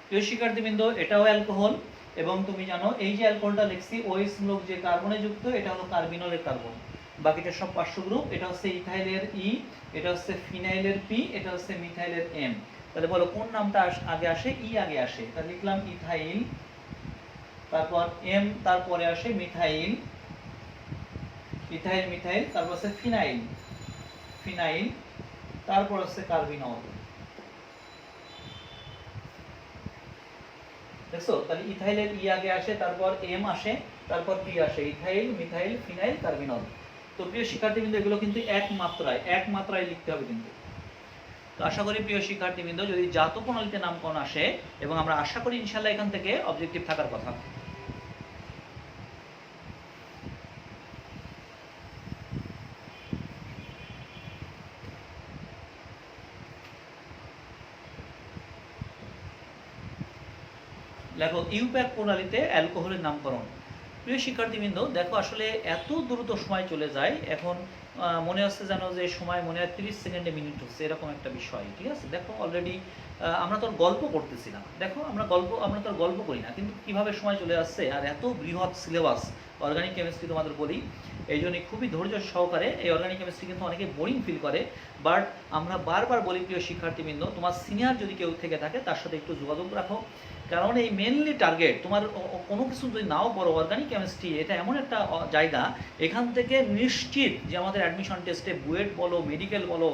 প্রিয় শিক্ষার্থীবৃন্দ, এটাও অ্যালকোহল, এবং তুমি জানো এই যে অ্যালকোহলটা লিখছি, OH মূলক যে কার্বনে যুক্ত, এটা হলো কার্বিনলের কার্বন, বাকিটা সব পার্শ্ব গ্রুপ। এটা হচ্ছে ইথাইলের E, এটা হচ্ছে ফিনাইলের P, এটা হচ্ছে মিথাইলের M। তাহলে বলো কোন নামটা আগে আসে, E আগে আসে, তাহলে লিখলাম ইথাইল, তারপর M, তারপরে আসে মিথাইল, ইথাইল মিথাইল, তারপর আছে ফিনাইল, ফিনাইল, তারপর আছে কার্বিনল। দেখছো, তাহলে ইথাইলের ই আগে আসে, তারপর এম আসে, তারপর পি আসে, ইথাইল, মিথাইল, ফিনাইল, কার্বিনল। তো প্রিয় শিক্ষার্থীবৃন্দ, এগুলো কিন্তু এক মাত্রায় লিখতে হবে কিন্তু। তো আশা করি প্রিয় শিক্ষার্থীবৃন্দ, যদি জাত প্রণালীতে নামকরণ আসে, এবং আমরা আশা করি ইনশাল্লাহ এখান থেকে অবজেক্টিভ থাকার কথা। দেখো, ইউপ্যাক প্রণালীতে অ্যালকোহলের নামকরণ। প্রিয় শিক্ষার্থীবৃন্দ, দেখো আসলে এত দ্রুত সময় চলে যায়, এখন মনে হচ্ছে যেন যে সময় মনে হয় 30 সেকেন্ডে মিনিট হচ্ছে, এরকম একটা বিষয়। ঠিক আছে, দেখো অলরেডি আমরা তো গল্প করতেছি না, দেখো আমরা তো গল্প করি না, কিন্তু কিভাবে সময় চলে আসছে। আর এত বৃহৎ সিলেবাস অর্গানিক কেমিস্ট্রি তোমাদের বলি, এই জন্যই খুবই ধৈর্য সহকারে। এই অর্গানিক কেমিস্ট্রি কিন্তু অনেকে বোরিং ফিল করে, বাট আমরা বারবার বলি প্রিয় শিক্ষার্থীবৃন্দ, তোমার সিনিয়র যদি কেউ থেকে থাকে তার সাথে একটু যোগাযোগ রাখো, কারণ এই মেনলি টার্গেট তোমার কোনো কিছু যদি নাও পড়ো, অর্গানিক কেমিস্ট্রি এটা এমন একটা জায়গা, এখান থেকে নিশ্চিত যে আমাদের অ্যাডমিশন টেস্টে বুয়েট বলো, মেডিকেল বলো,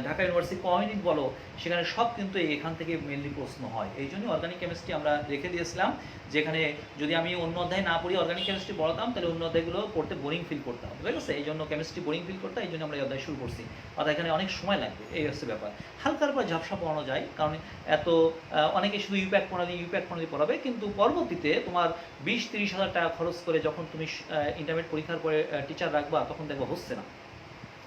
ঢাকা ইউনিভার্সিটি কমিউনিটি বলো, সেখানে সব কিন্তু এখান থেকে মেনলি প্রশ্ন হয়। এই জন্য অর্গানিক কেমিস্ট্রি আমরা রেখে দিয়েছিলাম, যেখানে যদি আমি অন্য অধ্যায় না পড়ি অর্গানিক কেমিস্ট্রি পড়াতাম, তাহলে অন্য অধ্যায়গুলো পড়তে বোরিং ফিল করতাম। ঠিক আছে, এই জন্য কেমিস্ট্রি বোরিং ফিল করতাম, এই জন্য আমরা এই অধ্যায় শুরু করছি, অর্থাৎ এখানে অনেক সময় লাগবে, এই হচ্ছে ব্যাপার। হালকার পর ঝাপসা পড়ানো যায়, কারণ এত অনেকে শুধু ইউপ্যাক প্রণালী পড়াবে, কিন্তু পরবর্তীতে তোমার 20-30 হাজার টাকা খরচ করে যখন তুমি ইন্টারমিডিয়েট পরীক্ষার পরে টিচার রাখবা, তখন দেখবা হচ্ছে না,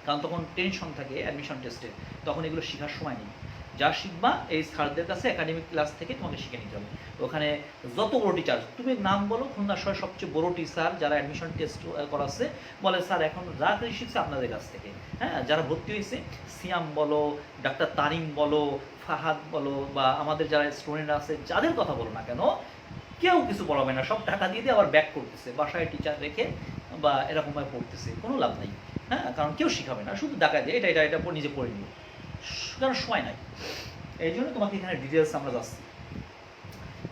কারণ তখন টেনশন থাকে অ্যাডমিশন টেস্টে, তখন এগুলো শেখার সময় নেই। যা শিখবা এই স্যারদের কাছে একাডেমিক ক্লাস থেকে তোমাকে শিখে নিতে হবে। ওখানে যত বড় টিচার, তুমি নাম বলো, খুলনা শহরের সবচেয়ে বড় টিচার যারা অ্যাডমিশন টেস্ট করাচ্ছে, বলে স্যার এখন যা কিছু শিখছে আপনাদের কাছ থেকে। হ্যাঁ, যারা ভর্তি হয়েছে, সিয়াম বলো, ডাক্তার তারিম বলো, ফাহাদ বলো, বা আমাদের যারা স্টুডেন্ট আছে, যাদের কথা বলো না কেন, কেউ কিছু পড়াবে না, সব টাকা দিয়ে দিয়ে আবার ব্যাক করতেছে, বাসায় টিচার রেখে বা এরকমভাবে পড়তেছে, কোনো লাভ নাই। হ্যাঁ, কারণ কেউ শিখাবে না, শুধু টাকা দিয়ে এটা নিজে পড়ে নিও, কারণ সময় নাই। এই জন্য তোমাকে এখানে ডিটেলস আমরা যাচ্ছি।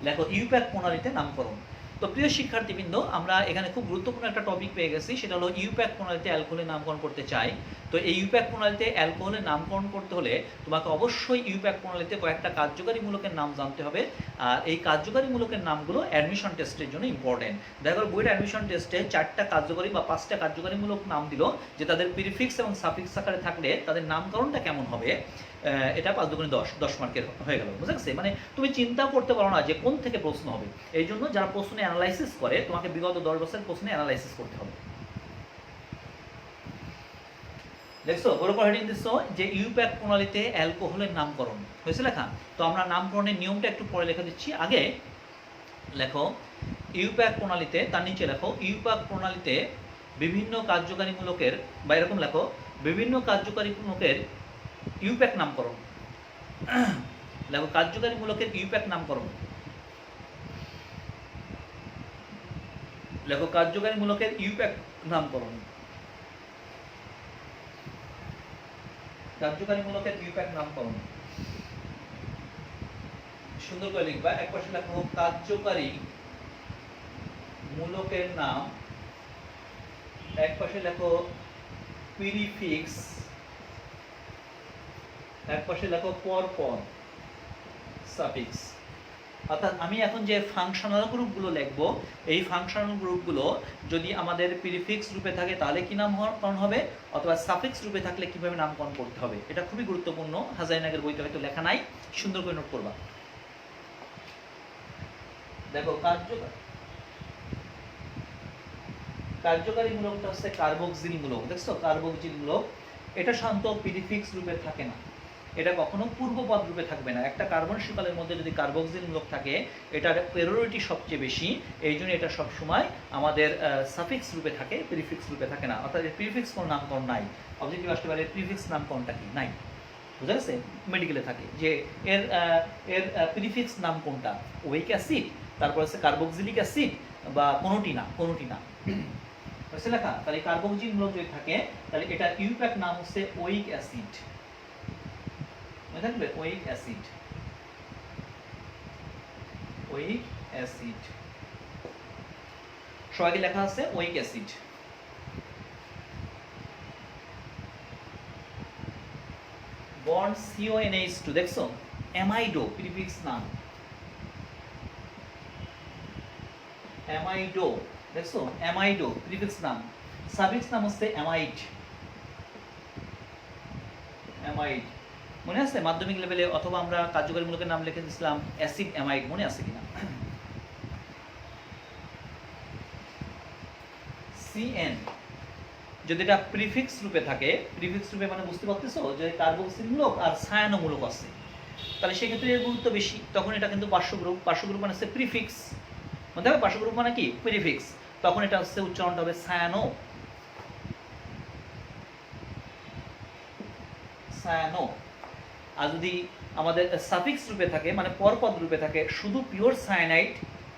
লেখো, ইউপ্যাক প্রণালীতে নামকরণ। তো প্রিয় শিক্ষার্থীবৃন্দ, আমরা এখানে খুব গুরুত্বপূর্ণ একটা টপিক পেয়ে গেছি, সেটা হলো ইউপ্যাক প্রণালীতে অ্যালকোহলের নামকরণ করতে চাই। তো এই ইউপ্যাক প্রণালীতে অ্যালকোহলের নামকরণ করতে হলে তোমাকে অবশ্যই ইউপ্যাক প্রণালীতে কয়েকটা কার্যকারীমূলকের নাম জানতে হবে, আর এই কার্যকারীমূলকের নামগুলো অ্যাডমিশন টেস্টের জন্য ইম্পর্টেন্ট। দেখো, বইয়ের অ্যাডমিশন টেস্টে 4টা কার্যকরী বা 5টা কার্যকারীমূলক নাম দিল, যে তাদের প্রিফিক্স এবং সাফিক্স আকারে থাকলে তাদের নামকরণটা কেমন হবে। এটা 5 দুগুণে 10 মার্কের হয়ে গেল, বুঝা গেছে? মানে তুমি চিন্তা করতে পারো না যে কোন থেকে প্রশ্ন হবে। এই জন্য যারা প্রশ্ন অ্যানালাইসিস করে, তোমাকে বিগত 10 বছরের প্রশ্ন অ্যানালাইসিস করতে হবে। দেখছো, বড় হেডিং দিচ্ছ যে ইউপ্যাক প্রণালীতে অ্যালকোহলের নামকরণ হয়েছে লেখা। তো আমরা নামকরণের নিয়মটা একটু পরে লেখা দিচ্ছি। আগে লেখো, ইউপ্যাক প্রণালীতে, তার নিচে লেখো, ইউপ্যাক প্রণালীতে বিভিন্ন কার্যকারীমূলকের, বা এরকম লেখো, বিভিন্ন কার্যকারীমূলকের ইউপ্যাক নামকরণ। দেখো, কার্যকারীমূলকের ইউপ্যাক নামকরণ। লেখো, কার্যকারীমূলকের ইউপ্যাক নামকরণ। কার্যকারীমূলকের ইউপ্যাক নামকরণ সুন্দর করে লিখবা। এক পাশে লেখো কার্যকারী মূলকের নাম, এক পাশে লেখো প্রিফিক্স, এক পাশে লেখো পরপর সাফিক্স। অর্থাৎ আমি এখন যে ফাংশনাল গ্রুপগুলো লিখবো, এই ফাংশনাল গ্রুপগুলো যদি আমাদের প্রিফিক্স রূপে থাকে তাহলে কি নামকরণ হবে, অথবা সাফিক্স রূপে থাকলে কিভাবে নামকরণ করতে হবে, এটা খুবই গুরুত্বপূর্ণ। হাজারিনাগের বইতে হয়তো লেখা নাই, সুন্দর করে নোট করবা। দেখো, কার্যকারী মূলকটা হচ্ছে কার্বক্সিল মূলক। দেখছো, কার্বক্সিল মূলক, এটা সাধারণত প্রিফিক্স রূপে থাকে না, এটা কখনো পূর্বপদ রূপে থাকবে না। একটা কার্বন শিকলের মধ্যে যদি কার্বক্সিল মূলক থাকে, এটার প্রায়োরিটি সবচেয়ে বেশি, এই জন্য এটা সবসময় আমাদের সাফিক্স রূপে থাকে, প্রিফিক্স রূপে থাকে না। অর্থাৎ প্রিফিক্স কোনো নামকরণ নাই। অবজেক্টিভ আসতে পারে প্রিফিক্স নামকরণটা কি নাই, বুঝা গেছে? মেডিকেলে থাকে যে এর এর প্রিফিক্স নাম কোনটা, ওইক অ্যাসিড, তারপর হচ্ছে কার্বক্সিলিক অ্যাসিড, বা কোনোটি না হয়েছে লেখা। তাহলে কার্বক্সিল মূলক যদি থাকে, তাহলে এটা ইউপ্যাক নাম হচ্ছে ওইক অ্যাসিড, মনে থাকবে, ওইক অ্যাসিড, ওইক অ্যাসিড, সবাইকে লেখা আছে ওইক অ্যাসিড। বন্ড CONH2 দেখছো, অ্যামাইডো প্রিফিক্স নাম, অ্যামাইডো দেখছো, অ্যামাইডো প্রিফিক্স নাম, সাফিক্স নাম হচ্ছে অ্যামাইড। অ্যামাইড মনে আছে মাধ্যমিক লেভেলে, অথবা আমরা কার্যকরী মূলকের নাম লিখে দিয়েছিলাম অ্যাসিড অ্যামাইড, মনে আছে কিনা? CN যদি এটা প্রিফিক্স রূপে থাকে, প্রিফিক্স রূপে মানে বুঝতে পারতেছো যে কার্বক্সিল মূলক আর ছায়ানমূলক আছে, তাহলে সেক্ষেত্রে এর গুরুত্ব বেশি। তখন এটা কিন্তু পার্শ্ব গ্রুপ, পার্শ্ব গ্রুপ মানে হচ্ছে প্রিফিক্স, মনে হবে পার্শ্ব গ্রুপ মানে কি প্রিফিক্স, তখন এটা হচ্ছে উচ্চারণটা হবে ছায়ানো, ছায়ানো। আর যদি আমাদের সাফিক্স রূপে থাকে মানে পরপদ রূপে থাকে শুধু পিওর সায়ানাইড,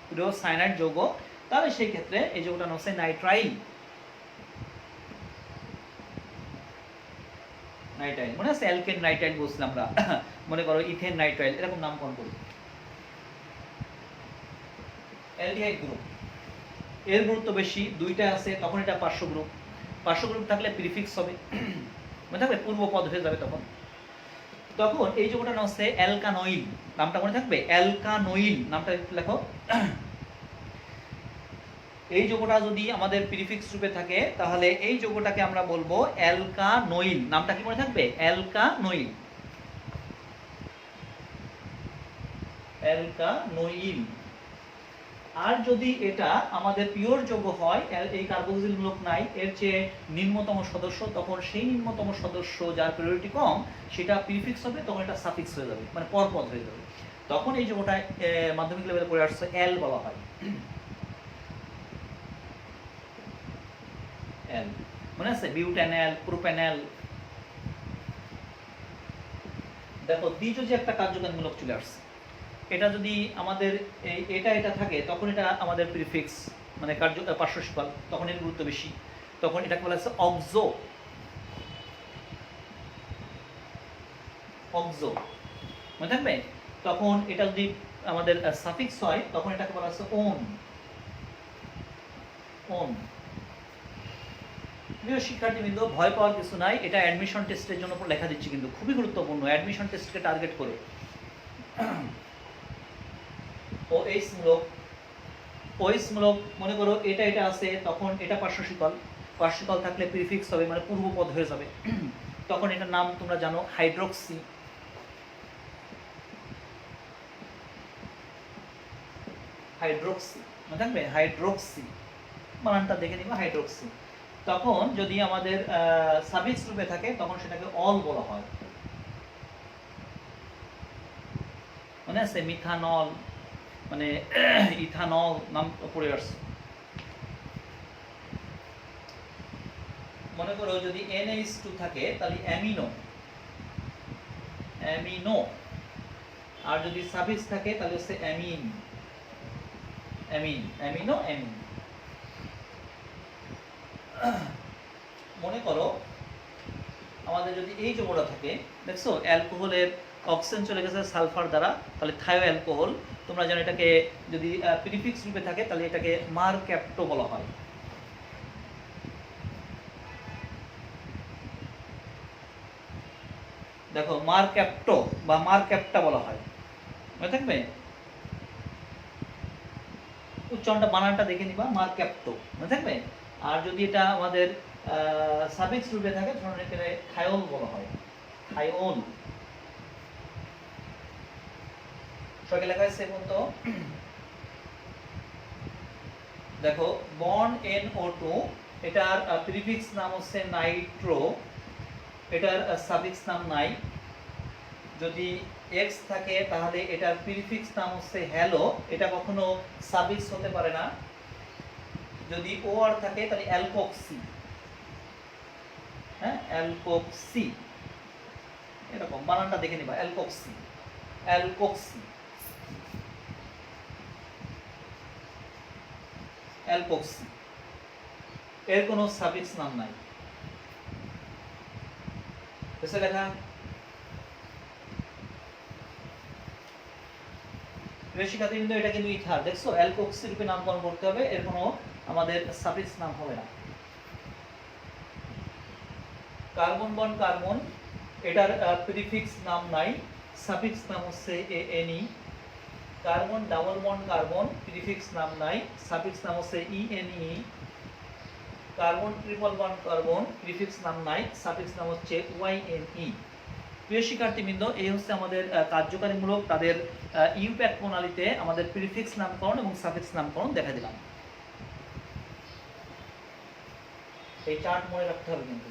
পিওর সায়ানাইড যৌগ, তাহলে সেই ক্ষেত্রে এই যৌগটা নাম হচ্ছে নাইট্রাইল, নাইট্রাইল মনে আছে, অ্যালকেন নাইট্রাইল বলছিলাম আমরা, মনে করো ইথেন নাইট্রাইল, এরকম নামকরণ করি। অ্যালডিহাইড গ্রুপ এর গুরুত্ব বেশি, দুইটা আছে, তখন এটা পার্শ্ব গ্রুপ, পার্শ্ব গ্রুপ থাকলে প্রিফিক্স হবে, মনে থাকবে পূর্ব পদ হয়ে যাবে তখন। তখন এই যৌগটার নাম হচ্ছে অ্যালকানোইল, নামটা মনে থাকবে, অ্যালকানোইল নামটা লেখো। এই যৌগটা যদি আমাদের প্রিফিক্স রূপে থাকে তাহলে এই যৌগটাকে আমরা বলবো অ্যালকানোইল, নামটা কি মনে থাকবে, অ্যালকানোইল, অ্যালকানোইল। আর যদি এটা আমাদের পিওর যৌগ হয়, এই কার্বক্সিল মূলক নাই, এর চেয়ে নিম্নতম সদস্য, তখন সেই নিম্নতম সদস্য যার প্রায়োরিটি কম সেটা প্রিফিক্স হবে, তখন এটা সাফিক্স হয়ে যাবে, মানে পরপদ হয়ে যাবে। তখন এই যৌগটা মাধ্যমিক লেভেলে পড়ে আসছে অ্যাল বলা হয়, অ্যাল মনে আছে, বিউটানল, প্রোপ্যানল। দেখো দ্বিতীয় যে একটা কার্যকরী মূলক চলে আসছে, এটা যদি আমাদের এটা থাকে তখন এটা আমাদের প্রিফিক্স মানে পার্শ্ব শিকল, তখন এর গুরুত্ব বেশি, তখন এটাকে বলা হচ্ছে অক্সো, অক্সো মনে থাকবে। তখন এটা যদি আমাদের সাফিক্স হয় তখন এটাকে বলা হচ্ছে ওন, ওন। প্রিয় শিক্ষার্থীবৃন্দ, ভয় পাওয়ার কিছু নাই, এটা অ্যাডমিশন টেস্টের জন্য লেখা দিচ্ছি, কিন্তু খুবই গুরুত্বপূর্ণ, অ্যাডমিশন টেস্টকে টার্গেট করে। OH মূলক, OH মূলক মনে করো এটা আছে, তখন এটা পার্শ্ব শিকল, পার্শ্ব শিকল থাকলে প্রিফিক্স হবে মানে পূর্বপদ হয়ে যাবে, তখন এটার নাম তোমরা জানো হাইড্রোক্সি, হাইড্রোক্সি মনে থাকবে, হাইড্রোক্সি বানানটা দেখে নিবা, হাইড্রোক্সি। তখন যদি আমাদের সাফিক্স রূপে থাকে তখন সেটাকে অল বলা হয়, মনে আছে মিথানল মানে ইথানল নাম পড়ে আসছে। মনে করো যদি NH2 থাকে তাহলে অ্যামিনো, অ্যামিনো। আর যদি সাফিক্স থাকে তাহলে হচ্ছে অ্যামিন, অ্যামিন, অ্যামিনো, অ্যামিন। মনে করো আমাদের যদি এই যৌগটা থাকে, দেখছো অ্যালকোহলের অক্সিজেন চলে গেছে সালফার দ্বারা, তাহলে থায়ো অ্যালকোহল, তোমরা জানো এটাকে যদি প্রিফিক্স রূপে থাকে তাহলে এটাকে মারক্যাপ্টো বলা হয়, দেখো মারক্যাপ্টো বা মারক্যাপ্টা বলা হয়, মনে থাকবে, উচ্চারণটা বানানটা দেখে নিবা, মারক্যাপ্টো মনে থাকবে। আর যদি এটা আমাদের সাফিক্স রূপে থাকে তখন এটাকে থায়োল বলা হয়, থায়োল। সবাইকে লেখা আছে বলতো, দেখো বন্ড NO2, এটার প্রিফিক্স নাম হচ্ছে নাইট্রো, এটার সাফিক্স নাম নাই। যদি X থাকে তাহলে এটার প্রিফিক্স নাম হচ্ছে হ্যালো, এটা কখনো সাফিক্স হতে পারে না। যদি OR থাকে তাহলে অ্যালকোক্সি, হ্যাঁ অ্যালকোক্সি, এরকম বানানটা দেখে নিবা, অ্যালকোক্সি, অ্যালকোক্সি, অ্যালকোক্সি, এর কোনো সাফিক্স নাম নাই, এসে লেখা। শিক্ষার্থীবৃন্দ এটা কিন্তু ইথার, দেখছো অ্যালকোক্সি রূপে নামকরণ করতে হবে, এর কোনো আমাদের সাফিক্স নাম হবে না। কার্বন বন্ড কার্বন, এটার প্রিফিক্স নাম নাই, সাফিক্স নাম হচ্ছে A N E. Carbon double bond carbon, prefix নাম নাই, সাফিক্স নাম হচ্ছে E N E. Carbon triple bond carbon, prefix নাম নাই, সাফিক্স নাম হচ্ছে ওয়াইএনই। প্রিয় শিক্ষার্থীবৃন্দ, এই হচ্ছে আমাদের কার্যকারীমূলক তাদের ইউপ্যাক প্রণালীতে আমাদের প্রিফিক্স নামকরণ এবং সাফিক্স নামকরণ দেখা দিলাম। এই চার্ট মনে রাখতে হবে, কিন্তু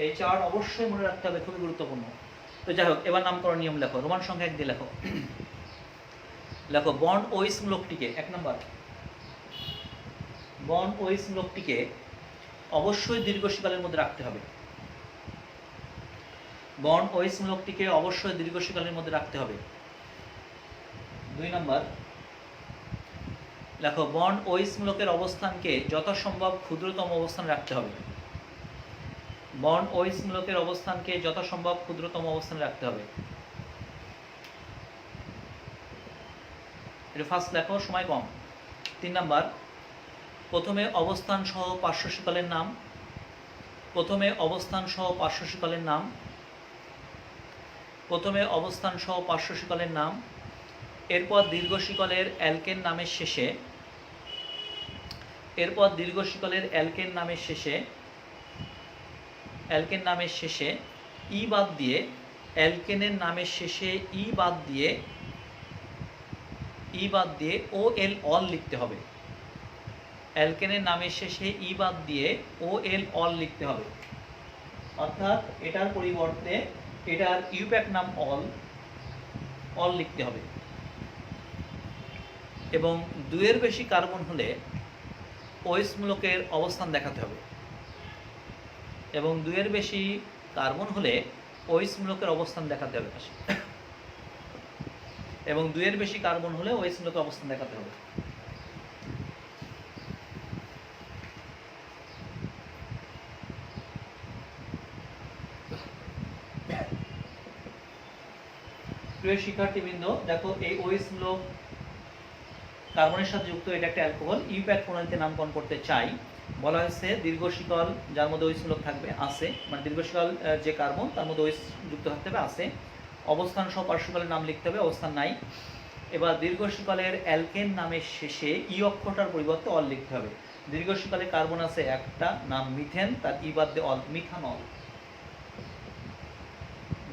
এই চার্ট অবশ্যই মনে রাখতে হবে, খুবই গুরুত্বপূর্ণ। তো যাই হোক, এবার নামকরণ নিয়ম লেখো, রোমান সংখ্যা 1 দিয়ে লেখো। লেখো বন্ড ওইস মূলকটিকে, 1 নম্বর, বন্ড ওইস মূলকটিকে অবশ্যই দীর্ঘশিকালের মধ্যে রাখতে হবে। বন্ড ওইস মূলকটিকে অবশ্যই দীর্ঘশিকালের মধ্যে রাখতে হবে। 2 নম্বর, লেখো বন্ড ওইস মূলকের অবস্থানকে যথাসম্ভব ক্ষুদ্রতম অবস্থানে রাখতে হবে। বন্ড ওইস মূলকের অবস্থানকে যথাসম্ভব ক্ষুদ্রতম অবস্থানে রাখতে হবে। এটা ফার্স্ট লেখো, সময় কম। 3 নম্বর, প্রথমে অবস্থান সহ পার্শ্ব শিকলের নাম, প্রথমে অবস্থান সহ পার্শ্ব শিকলের নাম, প্রথমে অবস্থান সহ পার্শ্ব শিকলের নাম, এরপর দীর্ঘ শিকলের অ্যালকেন নামের শেষে, এরপর দীর্ঘ শিকলের অ্যালকেন নামের শেষে, অ্যালকেন নামের শেষে ই বাদ দিয়ে, অ্যালকেনের নামের শেষে ই বাদ দিয়ে, ই বাদ দিয়ে ও এল অল লিখতে হবে। অ্যালকেনের নামের শেষে ই বাদ দিয়ে ও এল অল লিখতে হবে। অর্থাৎ এটার পরিবর্তে এটার ইউপ্যাক নাম অল, অল লিখতে হবে। এবং 2 এর বেশি কার্বন হলে ওইস মূলকের অবস্থান দেখাতে হবে। এবং 2 এর বেশি কার্বন হলে ওইস মূলকের অবস্থান দেখাতে হবে। এবং 2 এর বেশি কার্বন হলে ওইস মূলকের অবস্থান দেখাতে হবে। প্রিয় শিক্ষার্থীবৃন্দ, দেখো এই ওইস মূলক কার্বনের সাথে যুক্ত, এটা একটা অ্যালকোহল। ইউপ্যাক প্রণালীতে নামকরণ করতে চাই। বলা হয়েছে দীর্ঘ শিকল যার মধ্যে ওইস মূলক থাকবে আছে, মানে দীর্ঘ শিকল যে কার্বন তার মধ্যে ওইস যুক্ত থাকতে হবে আছে। অবস্থান সহ পার্শ্বকালের নাম লিখতে হবে, অবস্থান নাই। এবার দীর্ঘ শিকলের অ্যালকেন নামের শেষে ই অক্ষরটার পরিবর্তে অল লিখতে হবে। দীর্ঘ শিকলে কার্বন আছে একটা, নাম মিথেন, তার ই বাদ দিয়ে অল, মিথানল।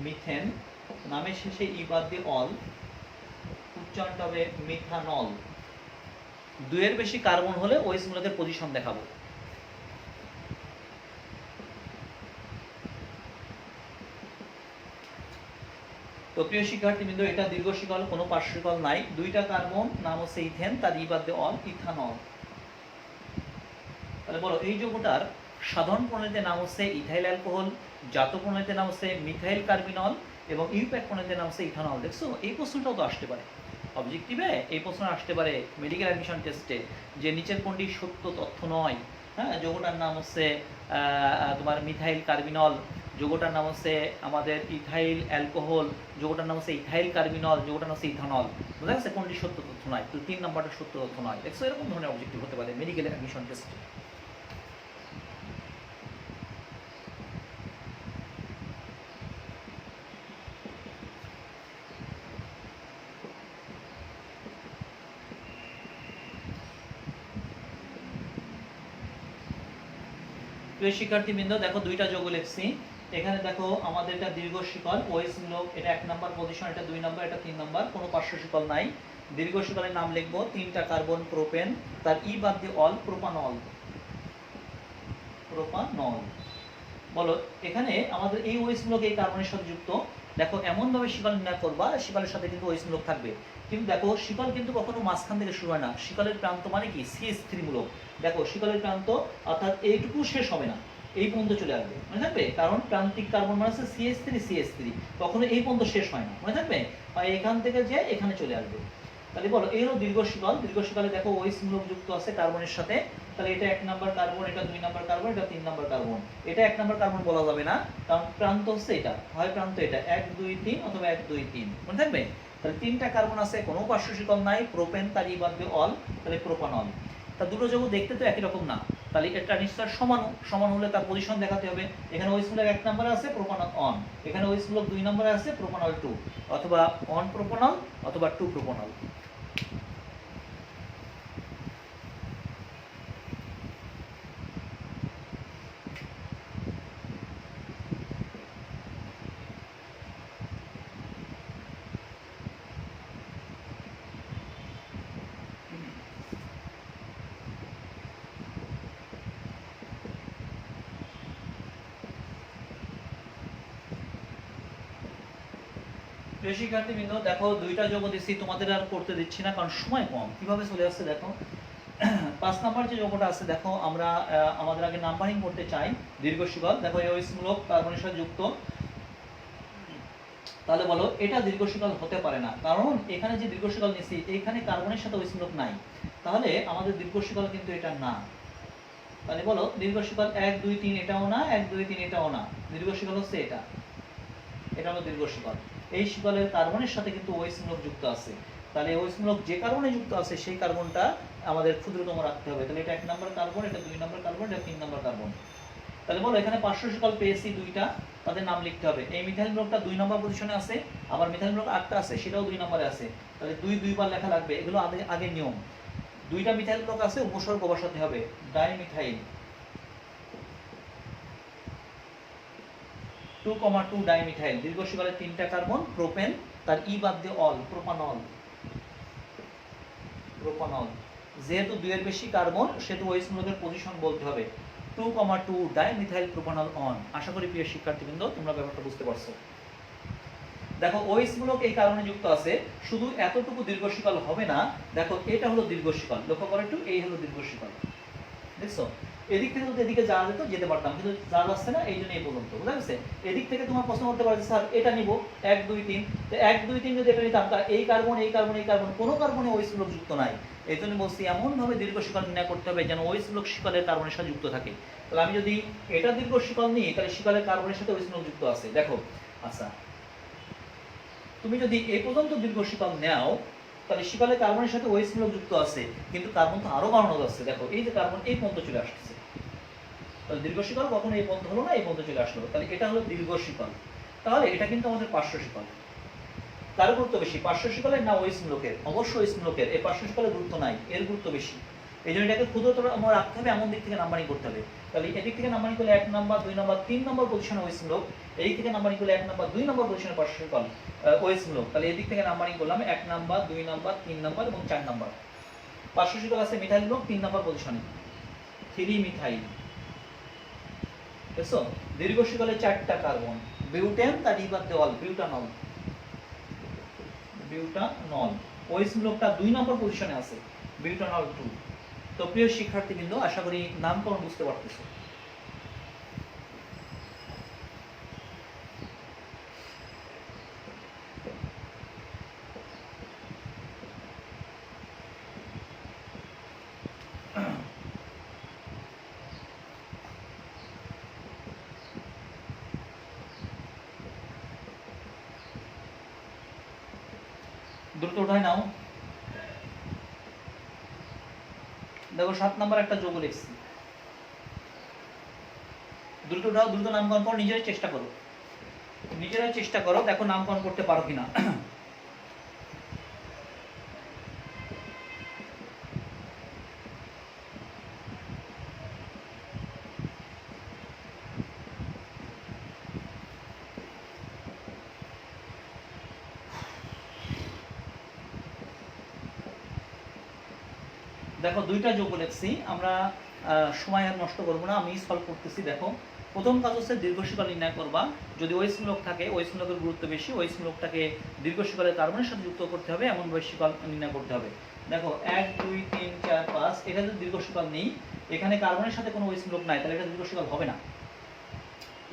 মিথেন নামের শেষে ই বাদ দিয়ে অল, উচ্চারণটা হবে মিথানল। 2 এর বেশি কার্বন হলে ওইস মূলকের পজিশন দেখাবো। তো প্রিয় শিক্ষার্থীবৃন্দ, এটা দীর্ঘ শিকল, কোনো পার্শ্ব শিকল নাই, 2টা কার্বন, নাম হচ্ছে ইথেন, তার ই বাদ দিয়ে অল, ইথানল। তাহলে বলো এই যৌগটার সাধারণ প্রণালীতে নাম হচ্ছে ইথাইল অ্যালকোহল, জাত প্রণালীতে নাম হচ্ছে মিথাইল কার্বিনল, এবং ইউপ্যাক প্রণালীতে নাম হচ্ছে ইথানল। দেখছো, এই প্রশ্নটাও তো আসতে পারে অবজেক্টিভে, এই প্রশ্ন আসতে পারে মেডিকেল অ্যাডমিশন টেস্টে, যে নিচের কোনটি সত্য তথ্য নয়। হ্যাঁ, যৌগটার নাম হচ্ছে তোমার মিথাইল কার্বিনল, যৌগটার নাম হচ্ছে আমাদের ইথাইল অ্যালকোহল, যৌগটার নাম হচ্ছে ইথাইল কার্বিনল, যৌগটার নাম হচ্ছে ইথানল। বুঝা গেছে, কোনটি সত্য তথ্য নয়। তো 3 নম্বরটা সত্য তথ্য নয়। দেখছো, এরকম ধরনের অবজেক্টিভ হতে পারে মেডিকেল অ্যাডমিশন টেস্টে। প্রিয় শিক্ষার্থীবৃন্দ, দেখো 2টা যৌগ লিখছি। এখানে দেখো আমাদের এটা দীর্ঘ শিকল ওইস মূলক, এটা 1 নম্বর পজিশন, এটা 2 নম্বর, এটা 3 নম্বর, কোনো পার্শ্ব শিকল নাই। দীর্ঘ শিকলের নাম লিখবো, 3টা কার্বন প্রোপেন, তার ই বাদ দিয়ে অল, প্রোপানল। প্রোপানল। বলো এখানে আমাদের এই ওইস মূলক এই কার্বনের সাথে যুক্ত। দেখো এমন ভাবে শিকল নির্ণয় করবা, শিকলের সাথে কিন্তু ওইস মূলক থাকবে। কিন্তু দেখো শিকল কিন্তু কখনো মাঝখান থেকে শুরু হয় না। শিকলের প্রান্ত মানে কি, CH3 মূলক। দেখো শিকলের প্রান্ত অর্থাৎ এইটুকু শেষ হবে না, এই পর্যন্ত চলে আসবে, মনে থাকবে। কারণ প্রান্তিক কার্বন মানে হচ্ছে CH3 কখনো এই পর্যন্ত শেষ হয় না, মনে থাকবে। আর এখান থেকে যে এখানে চলে আসবে। তাহলে বলো এরও দীর্ঘ শিকল, দীর্ঘ শিকলে দেখো ওইস মূলক যুক্ত আছে কার্বনের সাথে। তাহলে এটা 1 নম্বর কার্বন, এটা 2 নম্বর কার্বন, এটা 3 নম্বর কার্বন। এটা 1 নম্বর কার্বন বলা যাবে না, কারণ প্রান্ত হচ্ছে এটা, হয় প্রান্ত এটা 1 2 3 অথবা 1 2 3, মনে থাকবে। তাহলে 3টা কার্বন আছে, কোনো পার্শ্ব শিকল নাই, প্রোপেন, তার ই বাদ দিয়ে অল, তাহলে প্রোপানল। তা দুটো যৌগ দেখতে তো একই রকম না, তাহলে এটা নিশ্চয় সমান, সমান হলে তার পজিশন দেখাতে হবে। এখানে OH মূলক 1 নম্বরে আছে প্রোপানল অন, এখানে OH মূলক 2 নম্বরে আছে প্রোপানল 2, অথবা অন প্রোপানল অথবা 2 প্রোপানল। প্রিয় শিক্ষার্থীবৃন্দ, দেখো দুইটা যৌগ দিচ্ছি, তোমাদের আর করতে দিচ্ছি না কারণ সময় কম। কিভাবে চলে আসছে দেখো, 5 নাম্বার যে যৌগটা আছে দেখো, আমরা আমাদের আগে নাম্বারিং করতে চাই দীর্ঘ শিকল। দেখো OH মূলক কার্বনের সাথে যুক্ত, তাহলে বলো এটা দীর্ঘ শিকল হতে পারে না, কারণ এখানে যে দীর্ঘ শিকল নিছি এখানে কার্বনের সাথে OH মূলক নাই, তাহলে আমাদের দীর্ঘ শিকল কিন্তু এটা না। তাহলে বলো দীর্ঘ শিকল 1 2 3 এটাও না, 1 2 3 এটাও না, দীর্ঘ শিকল হচ্ছে এটা, এটা হলো দীর্ঘ শিকল। এই শিকলের কার্বনের সাথে কিন্তু OH মূলক যুক্ত আছে, তাহলে OH মূলক যে কার্বনে যুক্ত আছে সেই কার্বনটা আমাদের ক্ষুদ্রতম রাখতে হবে। তাহলে এটা 1 নম্বর কার্বন, এটা 2 নম্বর কার্বন, এটা 3 নম্বর কার্বন। তাহলে বলো এখানে পার্শ্ব শিকল পেয়েছি দুইটা, তাদের নাম লিখতে হবে। এই মিথাইল মূলকটা 2 নম্বর পজিশনে আছে, আবার মিথাইল মূলক আরেকটা আছে সেটাও 2 নম্বরে আছে, তাহলে 2 দুইবার লেখা লাগবে। এগুলো আগে নিয়ম। দুইটা মিথাইল মূলক আছে, উপসর্গ বসাতে হবে, ডাইমিথাইল 2,2 ডাইমিথাইল, দীর্ঘ শিকলের 3টা কার্বন, প্রোপেন, তার ই বাদ দিয়ে অল, প্রোপানল। প্রোপানল যেহেতু 2 এর বেশি কার্বন সেহেতু OH মূলকের পজিশন বলতে হবে 2,2 ডাইমিথাইল প্রোপানল অন। আশা করি প্রিয় শিক্ষার্থীবৃন্দ তোমরা ব্যাপারটা বুঝতে পারছো। দেখো OH মূলক এই কারণে যুক্ত আছে, শুধু এতটুকু দীর্ঘ শিকল হবে না। দেখো এটা হলো দীর্ঘ শিকল, লক্ষ্য করো একটু, এই হলো দীর্ঘ শিকল, দেখছো? এদিক থেকে যদি এদিকে যাওয়া যেত যেতে পারতাম, কিন্তু যাওয়া যাচ্ছে না, এই জন্য এই পর্যন্ত। বুঝা গেছে? এদিক থেকে তোমার প্রশ্ন করতে পারে স্যার এটা নিব 1 2 3, তো 1 2 3 যদি এটা নিতাম তাহলে এই কার্বন এই কার্বন এই কার্বন কোনো কার্বনে OH মূলক যুক্ত নাই। এই জন্য বলছি এমন ভাবে দীর্ঘ শিকল নির্ণয় করতে হবে যেন OH মূলক শিকলের কার্বনের সাথে যুক্ত থাকে। তাহলে আমি যদি এটা দীর্ঘ শিকল নিই তাহলে শিকলের কার্বনের সাথে OH মূলক যুক্ত আছে। দেখো আচ্ছা, তুমি যদি এই পর্যন্ত দীর্ঘ শিকল নাও তাহলে শিকলের কার্বনের সাথে OH মূলক যুক্ত আছে, কিন্তু কার্বন তো আরো বাড়ানো যাচ্ছে। দেখো এই যে কার্বন এই পর্যন্ত চলে আসছে, তাহলে দীর্ঘ শিকল কখনো এই পর্যন্ত হলো না, এই পর্যন্ত চলে আসলো, তাহলে এটা হলো দীর্ঘ শিকল। তাহলে এটা কিন্তু আমাদের পার্শ্ব শিকল। কার গুরুত্ব বেশি, পার্শ্ব শিকলের না OH মূলকের? অবশ্যই OH মূলকের। এই পার্শ্ব শিকলের গুরুত্ব নাই, এর গুরুত্ব বেশি। এই জন্য এটাকে ক্ষুদ্রতর আমরা রাখতে হবে, এমন দিক থেকে নাম্বারিং করতে হবে। তাহলে এদিক থেকে নাম্বারিং করলে 1 নাম্বার 2 নাম্বার 3 নম্বর পজিশনে OH মূলক, এই থেকে নাম্বারিং করলে 1 নাম্বার 2 নম্বর পজিশনে পার্শ্ব শিকল OH মূলক। তাহলে এদিক থেকে নাম্বারিং করলাম 1 নাম্বার 2 নাম্বার 3 নাম্বার এবং 4 নাম্বার। পার্শ্ব শিকল আছে মিথাইল মূলক 3 নাম্বার পজিশনে, 3 মিথাইল, দেখছো? দীর্ঘ শিকলে 4টা কার্বন, বিউটেন, তার ই বাদ দিয়ে অল, বিউটানল। বিউটানল OH মূলকটা 2 নম্বর পজিশনে আছে, বিউটানল 2। তো প্রিয় শিক্ষার্থীবৃন্দ, আশা করি নামকরণ বুঝতে পারতেছো। দ্রুত উঠায় নাও। দেখো 7 নাম্বার একটা যোগ লিখছি, দ্রুত উঠাও, দ্রুত নামকরণ করো, নিজেরাই চেষ্টা করো, নিজেরাই চেষ্টা করো, দেখো নামকরণ করতে পারো কিনা। দেখো দুইটা যোগ লিখছি আমরা, সময় আর নষ্ট করবো না, আমি সলভ করতেছি। দেখো প্রথম কাজ হচ্ছে দীর্ঘ শিকল নির্ণয় করবা। যদি OH মূলক থাকে, OH মূলকের গুরুত্ব বেশি, OH মূলকটাকে দীর্ঘ শিকলের কার্বনের সাথে যুক্ত করতে হবে, এমন ভাবে শিকল নির্ণয় করতে হবে। দেখো 1 2 3 4 5, এটা যদি দীর্ঘ শিকল নেই, এখানে কার্বনের সাথে কোনো OH মূলক নাই, তাহলে এটা দীর্ঘ শিকল হবে না।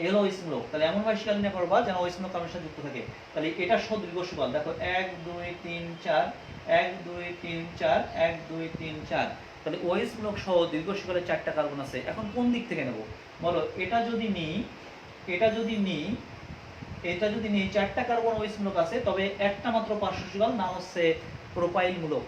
এই হলো OH মূলক, তাহলে এমন ভাবে শিকল নির্ণয় করবা যেন OH মূলক কার্বনের সাথে যুক্ত থাকে। তাহলে এটা সহ দীর্ঘ শিকল। দেখো 1 2 3 4, 1 2 3 4, 1 2 3 4, তাহলে OH মূলক সহ দীর্ঘ শিকলের 4টা কার্বন আছে। এখন কোন দিক থেকে নেব বলো? এটা যদি নিই, এটা যদি নিই, এটা যদি নিই, 4টা কার্বন OH মূলক আছে, তবে একটা মাত্র পার্শ্ব শিকল, নাম হচ্ছে প্রোপাইল মূলক।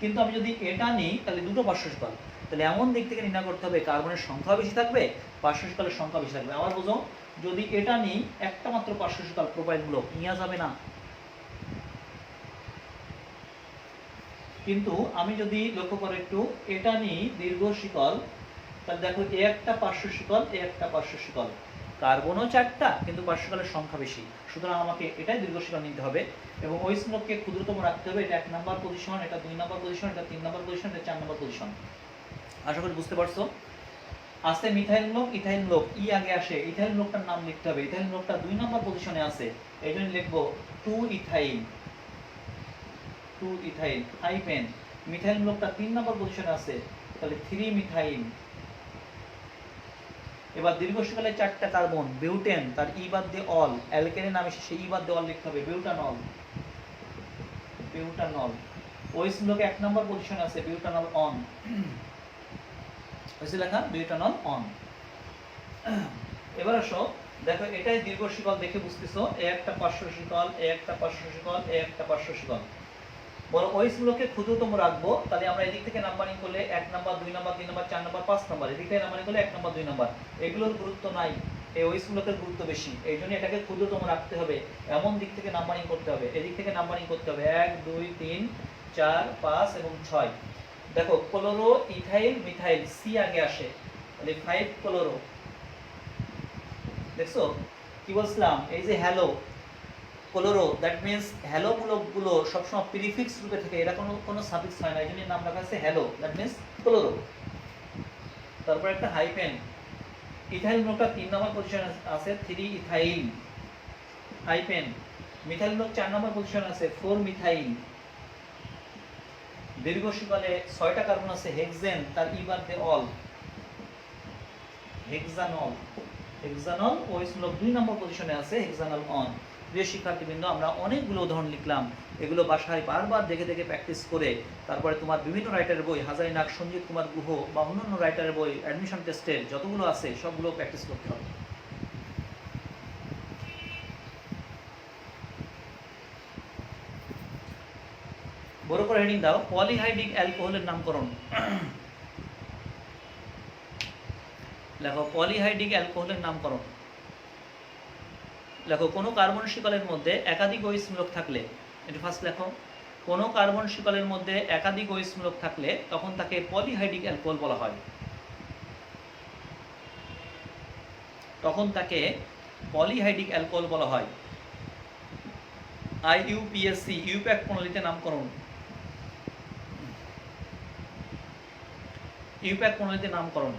কিন্তু আমি যদি এটা নিই তাহলে দুটো পার্শ্ব শিকল, তাহলে এমন দিক থেকে নির্ণয় করতে হবে কার্বনের সংখ্যা বেশি থাকবে, পার্শ্ব শিকলের সংখ্যা বেশি থাকবে। আবার বুঝো, যদি এটা নিই একটা মাত্র পার্শ্ব শিকল প্রোপাইলগুলো নেওয়া যাবে না, কিন্তু আমি যদি লক্ষ্য করে একটু এটা নিই দীর্ঘ শিকল, তাহলে দেখো এ একটা পার্শ্ব শিকল, এ একটা পার্শ্ব শিকল, কার্বনও 4টা কিন্তু পার্শ্ব শিকলের সংখ্যা বেশি, সুতরাং আমাকে এটাই দীর্ঘ শিকল নিতে হবে এবং ওই স্মোককে ক্ষুদ্রতম রাখতে হবে। এটা 1 নম্বর পজিশন, এটা 2 নম্বর পজিশন, এটা 3 নম্বর পজিশন, এটা 4 নম্বর পজিশন। আশা করি বুঝতে পারছো। আছে মিথাইল গ্লুক, ইথাইল গ্লুক, ই আগে আসে, ইথাইল গ্লুকটার নাম লিখতে হবে। ইথাইল গ্লুকটা 2 নম্বর পজিশনে আছে, এইজন্য লিখবো 2 ইথাইল, 2 ইথাইল হাইফেন। মিথাইল গ্লুকটা 3 নম্বর পজিশনে আছে, তাহলে 3 মিথাইল। এবার দীর্ঘ শিকলে 4টা কার্বন, বিউটেন, তার ই বাদ দিয়ে অল, অ্যালকেনের নামে শেষে ই বাদ দিয়ে অল লিখতে হবে, বিউটানল, বিউটানল। ওই স্মোকে 1 নম্বর পজিশনে আছে, বিউটানল অন, হয়েছে লেখা বিউটানল অন। এবার আসো, দেখো এটাই দীর্ঘ শিকল দেখে বুঝতেছো, এ একটা পার্শ্ব শিকল, এ একটা পার্শ্ব শিকল, এ একটা পার্শ্ব শিকল। বলো ওই স্মোকে ক্ষুদ্রতম রাখবো, তাহলে আমরা এদিক থেকে নাম্বারিং করলে 1 number, 2 number, 3 number, 4 number, 5 number, এদিক থেকে নাম্বারিং করলে 1 নাম্বার, 2 নাম্বার, এগুলোর গুরুত্ব নাই, এই ওই স্মোকের গুরুত্ব বেশি, এই জন্য এটাকে ক্ষুদ্রতম রাখতে হবে, এমন দিক থেকে নাম্বারিং করতে হবে, এদিক থেকে নাম্বারিং করতে হবে 1 2 3 4 5 এবং 6। দেখো ক্লোরো, ইথাইল, মিথাইল, সি আগে আসে, তাহলে 5 ক্লোরো। দেখছো কি বলছিলাম, এই যে halo chloro, that means halo মূলকগুলো সবসময় প্রিফিক্স রূপে থাকে, এটা কোনো সাফিক্স হয় না, এই জন্য নাম রাখা আছে হ্যালো, দ্যাট মিন্স ক্লোরো। তারপর একটা হাইফেন। ইথাইল মূলকটা 3 নম্বর পজিশনে আছে, 3 ইথাইল হাইফেন। মিথাইল মূলক 4 নম্বর পজিশনে আছে, 4 মিথাইল। দীর্ঘ শিকলে 6টা কার্বন আছে, হেক্সেন, তার ই বাদ দিয়ে অল, হেক্সানল, হেক্সানল ওই স্মোক 2 নম্বর পজিশনে আছে, হেক্সানল অন। প্রিয় শিক্ষার্থীবৃন্দ, আমরা অনেকগুলো উদাহরণ লিখলাম, এগুলো বাসায় বারবার দেখে দেখে প্র্যাকটিস করে তারপরে তোমার বিভিন্ন রাইটারের বই, হাজারি নাগ, সঞ্জিত কুমার গুহ বা অন্যান্য রাইটারের বই, অ্যাডমিশন টেস্টের যতগুলো আছে সবগুলো প্র্যাকটিস করতে হবে। বড় করে হেডিং দাও, পলিহাইড্রিক অ্যালকোহলের নামকরণ। লেখো পলিহাইড্রিক অ্যালকোহলের নামকরণ। লেখো কোনো কার্বন শিকলের মধ্যে একাধিক OH মূলক থাকলে, এটা ফার্স্ট লেখো, কোনো কার্বন শিকলের মধ্যে একাধিক OH মূলক থাকলে তখন তাকে পলিহাইড্রিক অ্যালকোহল বলা হয়, তখন তাকে পলিহাইড্রিক অ্যালকোহল বলা হয়। IUPAC, ইউপ্যাক প্রণালীতে নামকরণ। ইউপ্যাক প্রণালীতে নামকরণ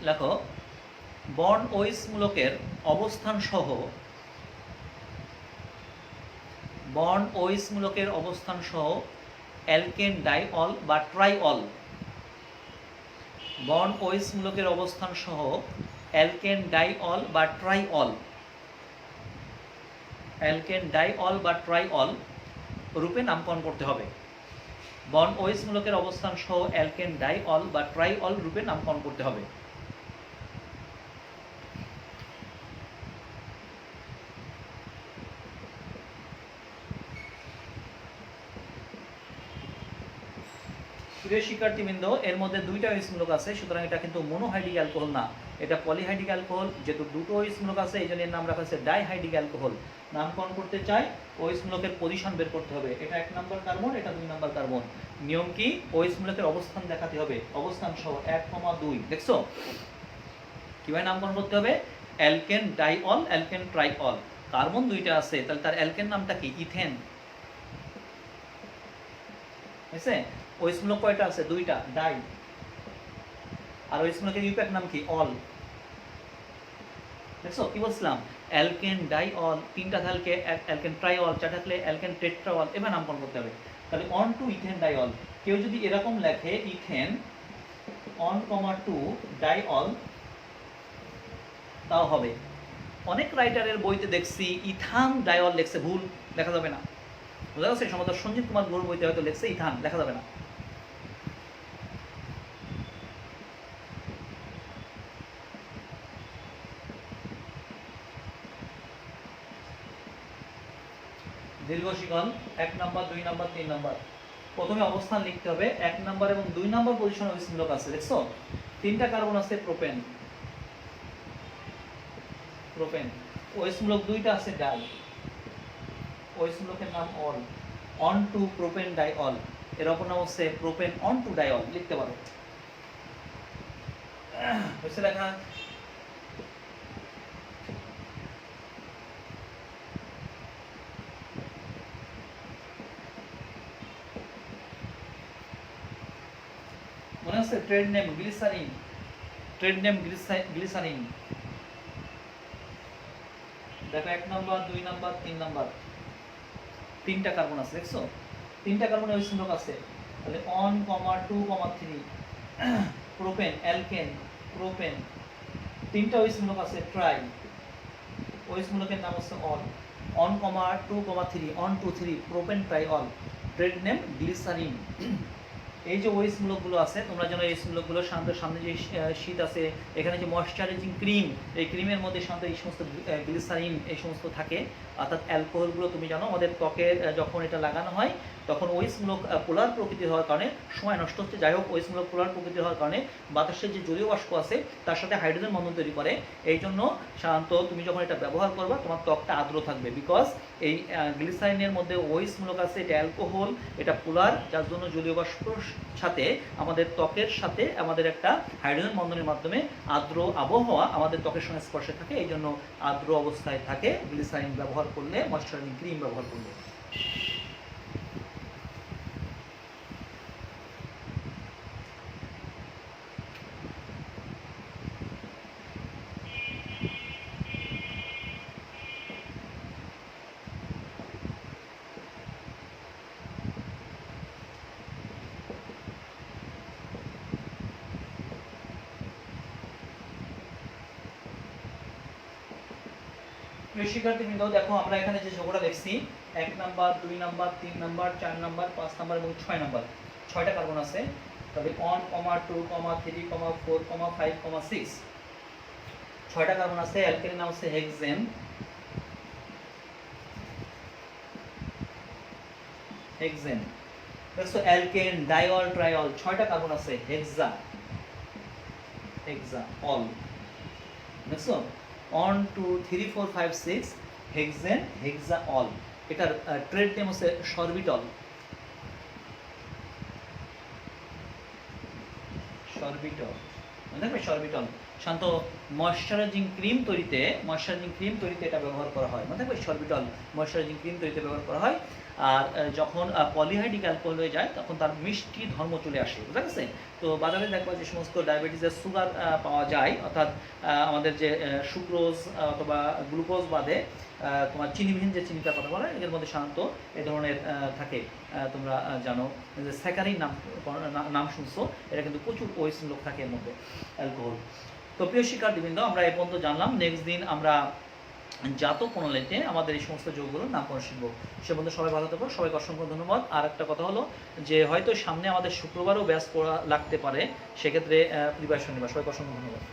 লেখো, বন্ড OH মূলকের অবস্থান সহ, বন্ড OH মূলকের অবস্থান সহ অ্যালকেন ডাইঅল বা ট্রাইঅল, বন্ড OH মূলকের অবস্থান সহ অ্যালকেন ডাইঅল বা ট্রাইঅল, অ্যালকেন ডাইঅল বা ট্রাইঅল রূপে নামকরণ করতে হবে। বন্ড OH মূলকের অবস্থান সহ অ্যালকেন ডাইঅল বা ট্রাইঅল রূপে নামকরণ করতে হবে। প্রিয় শিক্ষার্থীবৃন্দ, এর মধ্যে 2টা OH মূলক আছে, সুতরাং এটা কিন্তু মনোহাইড্রিক অ্যালকোহল না, এটা পলিহাইড্রিক অ্যালকোহল। যেহেতু 2টো OH মূলক আছে এই জন্য এর নাম রাখা হয়েছে ডাইহাইড্রিক অ্যালকোহল। নামকরণ করতে চাই, OH মূলকের পজিশন বের করতে হবে, এটা 1 নম্বর কার্বন, এটা 2 নম্বর কার্বন। নিয়ম কি, OH মূলকের অবস্থান দেখাতে হবে, অবস্থান সহ 1, 2। দেখছো কিভাবে নামকরণ করতে হবে, অ্যালকেন ডাইঅল, অ্যালকেন ট্রাইঅল। কার্বন 2টা আছে, তাহলে তার অ্যালকেন নামটা কি, ইথেন। বুঝছে, OH মূলক কয়টা আছে, 2টা, ডাই। আর OH মূলকের ইউপ্যাক নাম কি, অল। দেখছো কি বলছিলাম, অ্যালকেন ডাইঅল, 3টা থাকলে অ্যালকেন ট্রাইঅল, 4টা থাকলে অ্যালকেন টেট্রাঅল, এবার নামকরণ করতে হবে। তাহলে অন টু ইথেন ডাইঅল, কেউ যদি এরকম লেখে ইথেন অন কমা টু ডাইঅল তাও হবে। অনেক রাইটারের বইতে দেখছি ইথান ডাইঅল লেখছে, ভুল, লেখা যাবে না। বুঝা যাচ্ছে, সম্ভবত সঞ্জিত কুমার গুরুর বইতে হয়তো লেখছে ইথান, লেখা যাবে না। দীর্ঘ শিকল 1 নম্বর, 2 নম্বর, 3 নম্বর, প্রথমে অবস্থান লিখতে হবে। 1 নাম্বার এবং 2 নাম্বার পজিশনে OH মূলক আছে, দেখছো 3টা কার্বন আছে প্রোপেন, প্রোপেন। OH মূলক 2টা আছে ডাই, OH মূলকের নাম অল, অন টু প্রোপেন ডাইঅল, এর অপর নাম হচ্ছে প্রোপেন অন টু ডাইঅল, লিখতে পারো। হচ্ছে লেখা। মনে আছে trade name glycerine, trade name glycerine. দেখো 1 নাম্বার 2 নাম্বার 3 নাম্বার 3টা কার্বন আছে, দেখছো 3টা কার্বন OH মূলক আছে। তাহলে 1, 2, 3 প্রোপেন, অ্যালকেন, প্রোপেন, 3টা OH মূলক আছে ট্রাই, OH মূলকের নাম হচ্ছে ol, 1, 2, 3 1, 2, 3 propane triol, trade name glycerine. এই যে OH মূলকগুলো আছে, তোমরা জানো এই মূলকগুলো সামনে যে শীট আছে, এখানে যে ময়শ্চারাইজিং ক্রিম, এই ক্রিমের মধ্যে সাধারণত এই সমস্ত গ্লিসারিন এই সমস্ত থাকে, অর্থাৎ অ্যালকোহলগুলো তুমি জানো আমাদের ত্বকে যখন এটা লাগানো হয় তখন OH মূলক পোলার প্রকৃতির হওয়ার কারণে সময় নষ্ট হচ্ছে। যাই হোক, OH মূলক পোলার প্রকৃতির হওয়ার কারণে বাতাসের যে জলীয় বাষ্প আছে তার সাথে হাইড্রোজেন বন্ধন তৈরি করে। এই জন্য সাধারণত তুমি যখন এটা ব্যবহার করবা তোমার ত্বকটা আর্দ্র থাকবে, বিকজ এই গ্লিসারিনের মধ্যে OH মূলক আছে, এটা অ্যালকোহল, এটা পোলার, যার জন্য জলীয় বাষ্পর সাথে আমাদের ত্বকের সাথে আমাদের একটা হাইড্রোজেন বন্ধনের মাধ্যমে আর্দ্র আবহাওয়া আমাদের ত্বকের সঙ্গে স্পর্শে থাকে। এই জন্য আর্দ্র অবস্থায় থাকে গ্লিসারিন ব্যবহার করলে, ময়শ্চারাইজিং ক্রিম ব্যবহার করলে। শিক্ষার্থীবৃন্দ, দেখো আমরা এখানে যে যোগটা দেখছি 1 number 2 number 3 number 4 number 5 number এবং 6 নাম্বার, 6টা কার্বন আছে। তবে 1, 2, 3, 4, 5, 6 6টা কার্বন আছে। অ্যালকেনের নাম হচ্ছে হেক্সেন, হেক্সেন। দেখো অ্যালকেন, ডাইঅল, ট্রাইঅল, 6টা কার্বন আছে। হেক্সা, হেক্সা অল, দেখো 1, 2, 3, 4, 5, 6 হেক্সেন, হেক্সা অল। এটার ট্রেড নেম হচ্ছে সরবিটল, সরবিটল, দেখবে সরবিটল। শান্ত ময়শ্চারাইজিং ক্রিম তৈরিতে, ময়শ্চারাইজিং ক্রিম তৈরিতে এটা ব্যবহার করা হয়, মানে দেখবে সরবিটল ময়শ্চারাইজিং ক্রিম তৈরিতে ব্যবহার করা হয়। আর যখন পলিহাইড্রিক অ্যালকোহল হয়ে যায় তখন তার মিষ্টি ধর্ম চলে আসে, বুঝা গেছে? তো বাজারে দেখবা যে সমস্ত ডায়াবেটিসের সুগার পাওয়া যায়, অর্থাৎ আমাদের যে সুক্রোজ অথবা গ্লুকোজ বাদে তোমার চিনিবিহীন যে চিনিটার কথা বলা, এর মধ্যে সাধারণত এই ধরনের থাকে। তোমরা জানো যে স্যাকারিন নাম শুনছো, এটা কিন্তু প্রচুর OH মূলক থাকে এর মধ্যে, অ্যালকোহল। তো প্রিয় শিক্ষার্থীবৃন্দ, আমরা এই পর্যন্ত জানলাম। নেক্সট দিন আমরা জাতক প্রণালীতে আমাদের এই সমস্ত যোগগুলোর নামকরণ শিখব। সে পর্যন্ত সবাই ভালো থাকবো, সবাইকে অসংখ্য ধন্যবাদ। আর একটা কথা হলো যে হয়তো সামনে আমাদের শুক্রবারও ব্যাচ পড়া লাগতে পারে, সেক্ষেত্রে প্রিপারেশন নেবা। সবাইকে অসংখ্য ধন্যবাদ।